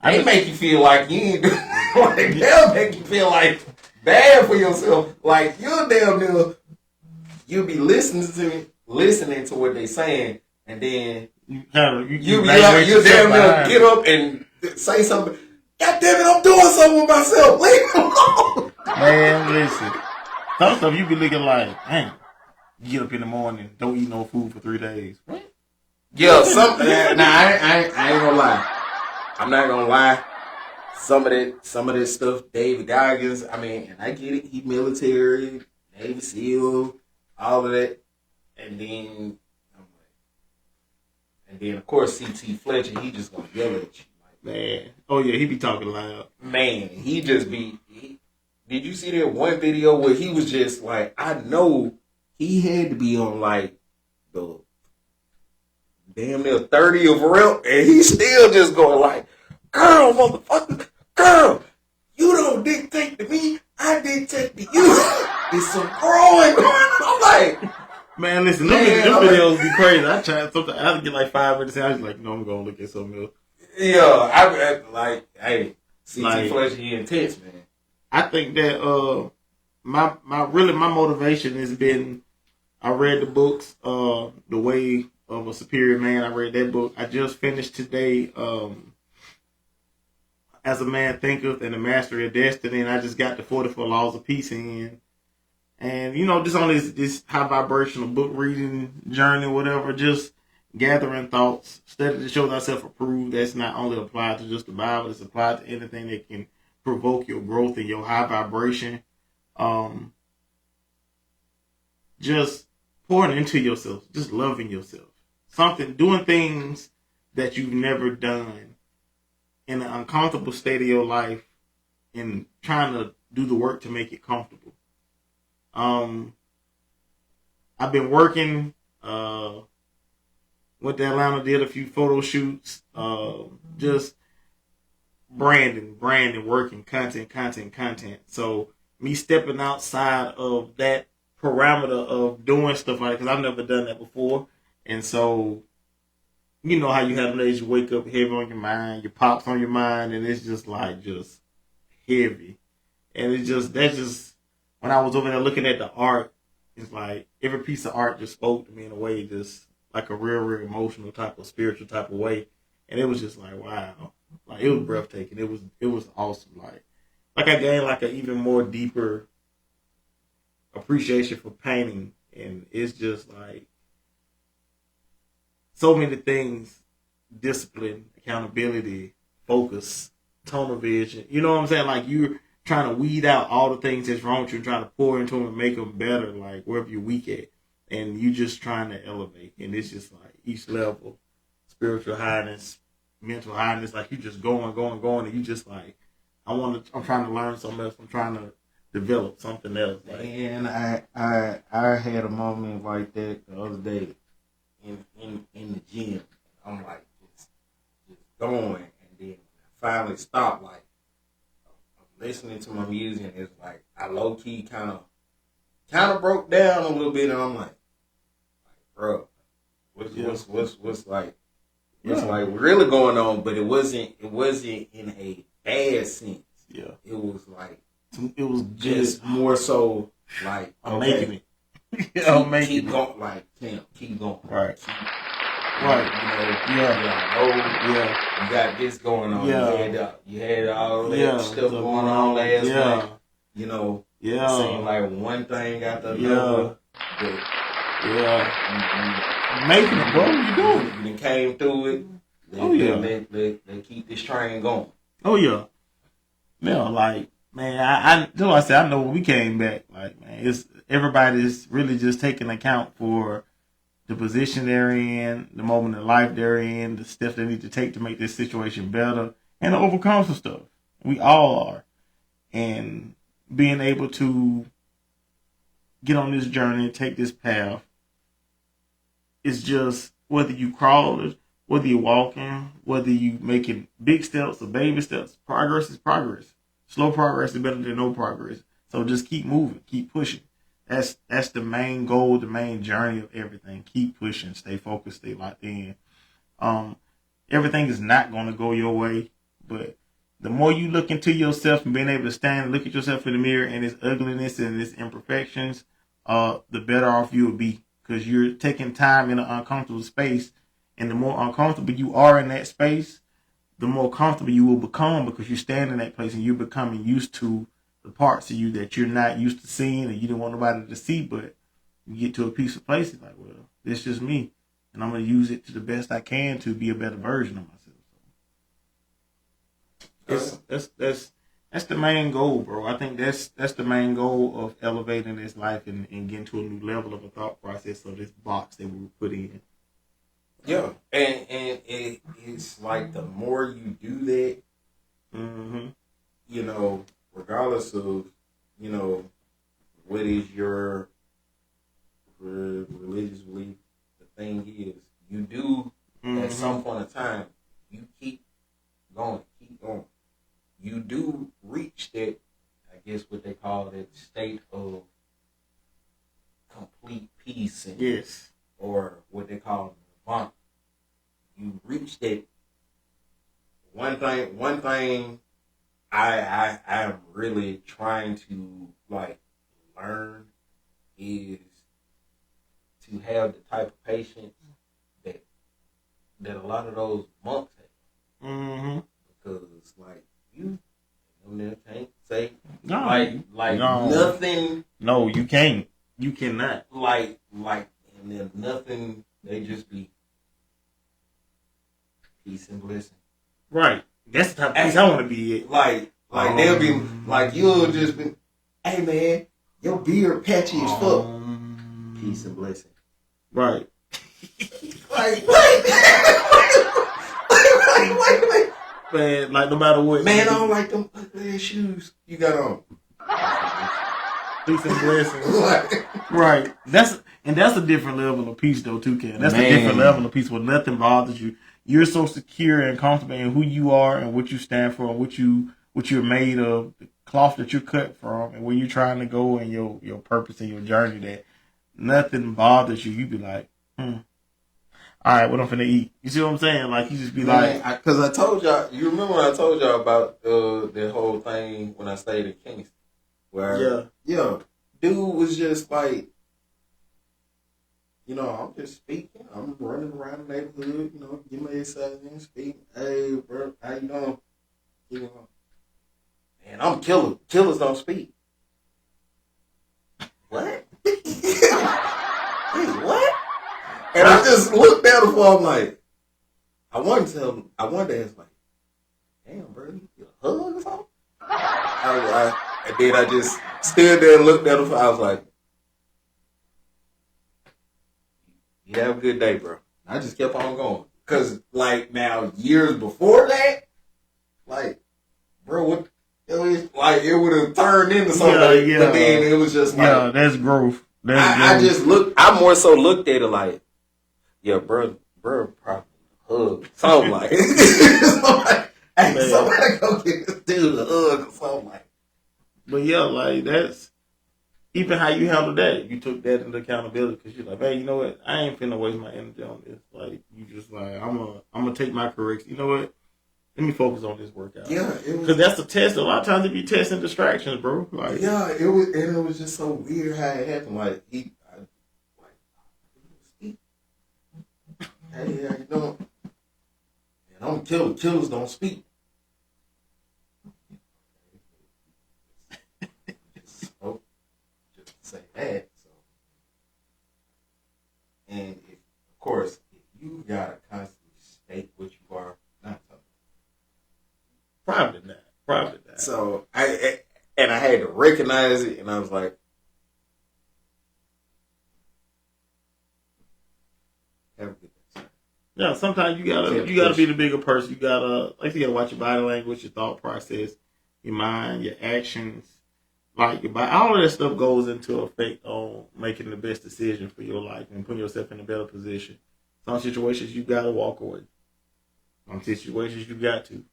They make you feel like you ain't doing, like, they'll make you feel like bad for yourself. Like you're damn near, you'll be listening to what they saying, and then you damn near get up and say something. God damn it, I'm doing something with myself. Leave me alone. Man, listen. Some stuff you be looking like, dang. You get up in the morning, don't eat no food for 3 days. What? Yeah, I ain't gonna lie. I'm not gonna lie. Some of that stuff, David Goggins, I mean, and I get it, he military, Navy SEAL, all of that. And then of course C.T. Fletcher, he just gonna yell at you. Like, man. Oh yeah, he be talking loud. Man, he just be did you see that one video where he was just like, I know he had to be on like the damn near 30 of rep, and he's still just going like, girl, motherfucker, girl, you don't dictate to me, I dictate to you. It's some growing going on. I'm like, man, listen, them videos be crazy. I try sometimes, I get like 5 minutes in, I was like, no, I'm gonna look at something else. Yeah, I like, hey, C.T. Like, Fletcher, he intense, man. I think that my motivation has been, I read the books, The Way of a Superior Man. I read that book. I just finished today, As a Man Thinketh and the Mastery of Destiny, and I just got the 44 Laws of Peace in. And, just on this high vibrational book reading journey, whatever, just gathering thoughts, study to show thyself approved. That's not only applied to just the Bible, it's applied to anything that can provoke your growth and your high vibration. Just pouring into yourself, just loving yourself. Doing things that you've never done in an uncomfortable state of your life and trying to do the work to make it comfortable. I've been working, went to Atlanta, did a few photo shoots, just branding, working, content. So me stepping outside of that parameter of doing stuff like that, because I've never done that before. And so, you know how you have days you wake up heavy on your mind, your pops on your mind, and it's just heavy. And that's when I was over there looking at the art, it's like every piece of art just spoke to me in a way, just like a real emotional type of spiritual type of way, and it was just like wow, like it was breathtaking. It was awesome. Like I gained like an even more deeper appreciation for painting, and it's just like so many things: discipline, accountability, focus, tunnel vision. You know what I'm saying? Like you're trying to weed out all the things that's wrong with you and trying to pour into them and make them better, like wherever you're weak at. And you just trying to elevate. And it's just like each level, spiritual highness, mental highness, like you just going, and you just like, I'm trying to learn something else. I'm trying to develop something else. Like, and I had a moment like that the other day in the gym. I'm like just going, and then I finally stopped. Like I'm listening to my music, and it's like I low key kind of broke down a little bit, and I'm like bro, what's like what's like really going on? But it wasn't in a bad sense. Yeah, it was like it was just more so like I'm making it. Keep going, like keep going. Right. Right. You know, you got this going on. Yeah. You had all that stuff going on last night. You know, it seemed like one thing after another. You making it, bro. You doing it. You done came through it. They keep this train going. Oh yeah. Man, like man, I know when we came back, like man, everybody's really just taking account for the position they're in, the moment of life they're in, the steps they need to take to make this situation better, and to overcome some stuff. We all are. And being able to get on this journey and take this path is just, whether you crawl, whether you're walking, whether you making big steps or baby steps, progress is progress. Slow progress is better than no progress. So just keep moving, keep pushing. That's the main goal, the main journey of everything. Keep pushing, stay focused, stay locked in. Everything is not going to go your way, but the more you look into yourself and being able to stand and look at yourself in the mirror and its ugliness and its imperfections, the better off you will be, because you're taking time in an uncomfortable space, and the more uncomfortable you are in that space, the more comfortable you will become, because you stand in that place and you're becoming used to the parts of you that you're not used to seeing and you don't want nobody to see. But you get to a piece of place, it's like, well, this is just me, and I'm going to use it to the best I can to be a better version of myself. That's the main goal, bro. I think that's the main goal of elevating this life and getting to a new level of a thought process of this box that we were put in. Yeah, and it's like the more you do that, you know, regardless of, you know, what is your religious belief, the thing is, you do at some point in time, you keep going. You do reach that, I guess what they call that state of complete peace, and, or what they call nirvana. You reach that. One thing I am really trying to like learn is to have the type of patience that a lot of those monks have. Because like you can't say nothing. No, you can't. You cannot. Like and then nothing. They just be peace and blessing. Right. That's the type of peace I want to be at. Like they'll be like, you'll just be, hey man, your beard patchy as fuck. Peace and blessing. Right. Like wait. Man, like no matter what. Man, I don't like them ugly shoes you got on. Peace and blessings. Right. That's a different level of peace though too, Ken. That's a different level of peace where nothing bothers you. You're so secure and comfortable in who you are and what you stand for and what you're made of, the cloth that you're cut from, and where you're trying to go and your purpose and your journey, that nothing bothers you. You be like, all right, what I'm finna eat. You see what I'm saying? Like, you just be like... Because I told y'all... You remember when I told y'all about that whole thing when I stayed in Kingston? Where, dude was just like, you know, I'm just speaking. I'm running around the neighborhood, you know, give my exercise and speak. Hey, bro, how you doing? You know, man, I'm killer. Killers don't speak. What? Wait, what? And I just looked at him for I'm like, I wanted to tell him, I wanted to ask like, damn, bro, you get a hug or something? And then I just stood there and looked at him. I was like, you have a good day, bro. I just kept on going. Because, like, now, years before that, like, bro, what? It was, like, it would have turned into something. Yeah. But then it was just like. Yeah, that's growth. I just looked, I more so looked at it like, yeah, bro, probably hug. Something like. Hey, somebody go get this dude a hug or something like. But yeah, like, that's even how you handle that. You took that into accountability because you're like, hey, you know what? I ain't finna waste my energy on this. Like, you just like, I'm gonna take my correction. You know what? Let me focus on this workout. Yeah, because that's a test. A lot of times, if you testing distractions, bro. Like, yeah, it was just so weird how it happened. Like hey, how you doing? And I'm killer. Killers don't speak. Just to say that. So, and of course, if you gotta constantly state what you are, not something. Probably not. So I had to recognize it, and I was like, have a good day. Yeah, sometimes you gotta be the bigger person. You gotta watch your body language, your thought process, your mind, your actions. Like your body, all of that stuff goes into effect on making the best decision for your life and putting yourself in a better position. Some situations you gotta walk away. Some situations you got to.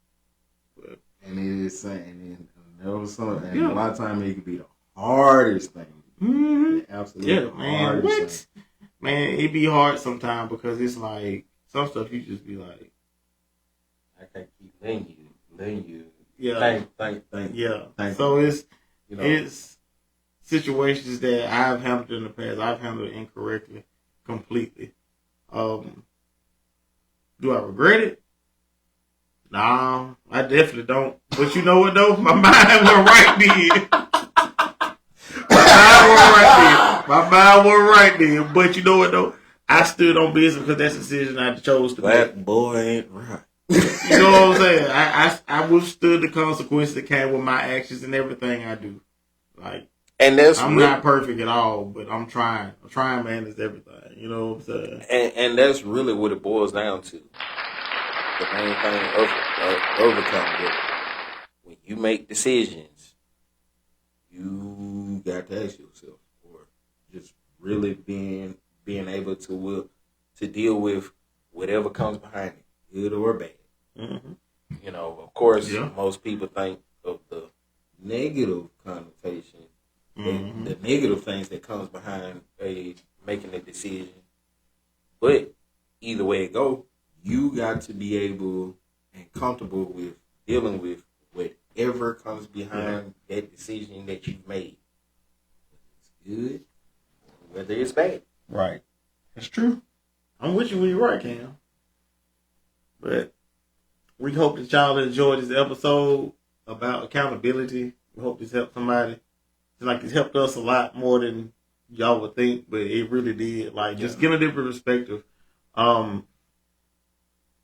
But, and it is saying, and a lot of times it could be the hardest thing. Mm-hmm. Absolutely, man. What? Thing. Man, it be hard sometimes because it's like some stuff you just be like, I can't keep letting you. Yeah. Thank. Yeah. Thank so you. It's situations that I've handled in the past. I've handled it incorrectly, completely. Do I regret it? Nah, I definitely don't. But you know what though? My mind went right then. My mind went right then. But you know what though? I stood on business because that's the decision I chose to make. That boy ain't right. You know what I'm saying? I withstood the consequences that came with my actions and everything I do. Like, and I'm not perfect at all, but I'm trying. I'm trying, man. Is everything. You know what I'm saying? And that's really what it boils down to. The main thing of accountability. When you make decisions, you got to ask yourself, or just really being able to deal with whatever comes behind it, good or bad. Mm-hmm. You know, of course, most people think of the negative connotation, the negative things that comes behind making a decision. But either way it go, you got to be able and comfortable with dealing with whatever comes behind that decision that you've made. Whether it's good or whether it's bad. Right. That's true. I'm with you when you're right, Cam. But we hope that y'all enjoyed this episode about accountability. We hope this helped somebody. It's like it's helped us a lot more than y'all would think, but it really did. Like, just get a different perspective.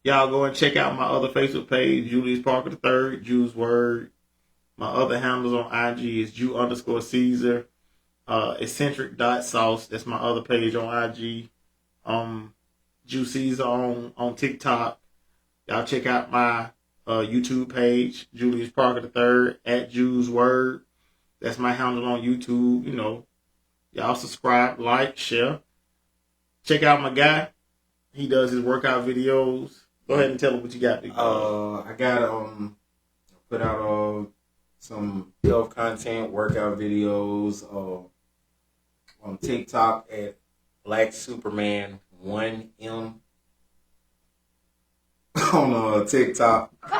Y'all go and check out my other Facebook page, Julius Parker III, Jules Word. My other handles on IG is Jew_Caesar. Eccentric.sauce. That's my other page on IG. Jew Caesar on TikTok. Y'all check out my YouTube page, Julius Parker III, at Jews Word. That's my handle on YouTube. You know, y'all subscribe, like, share. Check out my guy. He does his workout videos. Go ahead and tell him what you got. I got put out some health content, workout videos on TikTok at Black Superman 1M on TikTok. And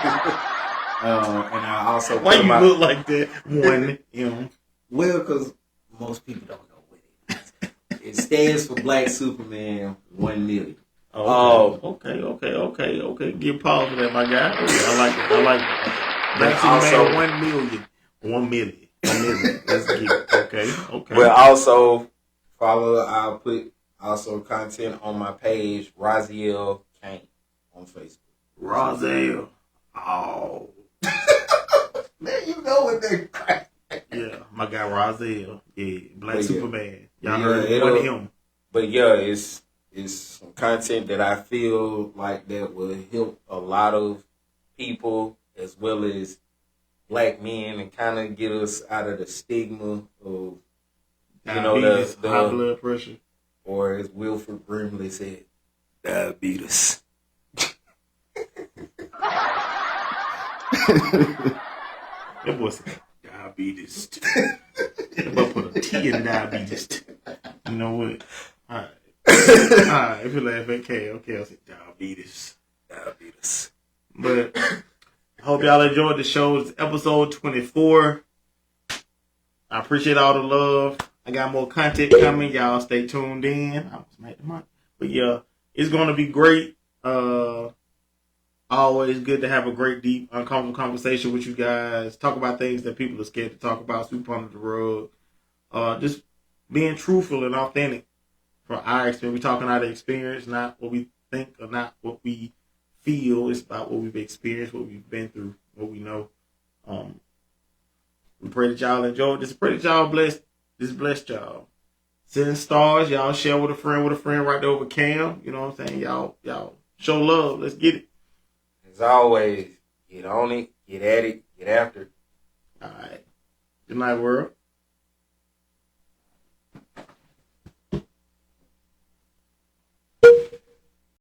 I also why you look like that 1M? Well, because most people don't know what it is. It stands for Black Superman 1 million. Okay. Give pause for that, my guy. Okay, I like it. Black Superman 1 million. 1 million. 1 million. Let's get it. Okay. Well, also follow. I'll put also content on my page, Raziel Kane, on Facebook. Raziel. Oh. Man, you know what they crack. Yeah, my guy Raziel. Yeah, Black Superman. Y'all Yeah, heard one of him. But yeah, it's some content that I feel like that will help a lot of people as well as black men and kind of get us out of the stigma of diabetes, high blood pressure, or as Wilford Brimley said, diabetes. It was diabetes. But put a T in diabetes. You know what? All right. If you laugh, okay, I said diabetes. But I hope y'all enjoyed the show. It's episode 24. I appreciate all the love. I got more content coming. Y'all stay tuned in. I almost made the mic. But yeah, it's going to be great. Always good to have a great, deep, uncomfortable conversation with you guys. Talk about things that people are scared to talk about, sweep under the rug. Just being truthful and authentic from our experience. We're talking out of experience, not what we think or not what we feel. It's about what we've experienced, what we've been through, what we know. We pray that y'all enjoyed this. Pray that y'all blessed y'all. Send stars. Y'all share with a friend right there over Cam. You know what I'm saying? Y'all show love. Let's get it. As always, get on it, get at it, get after it. All right. Good night, world.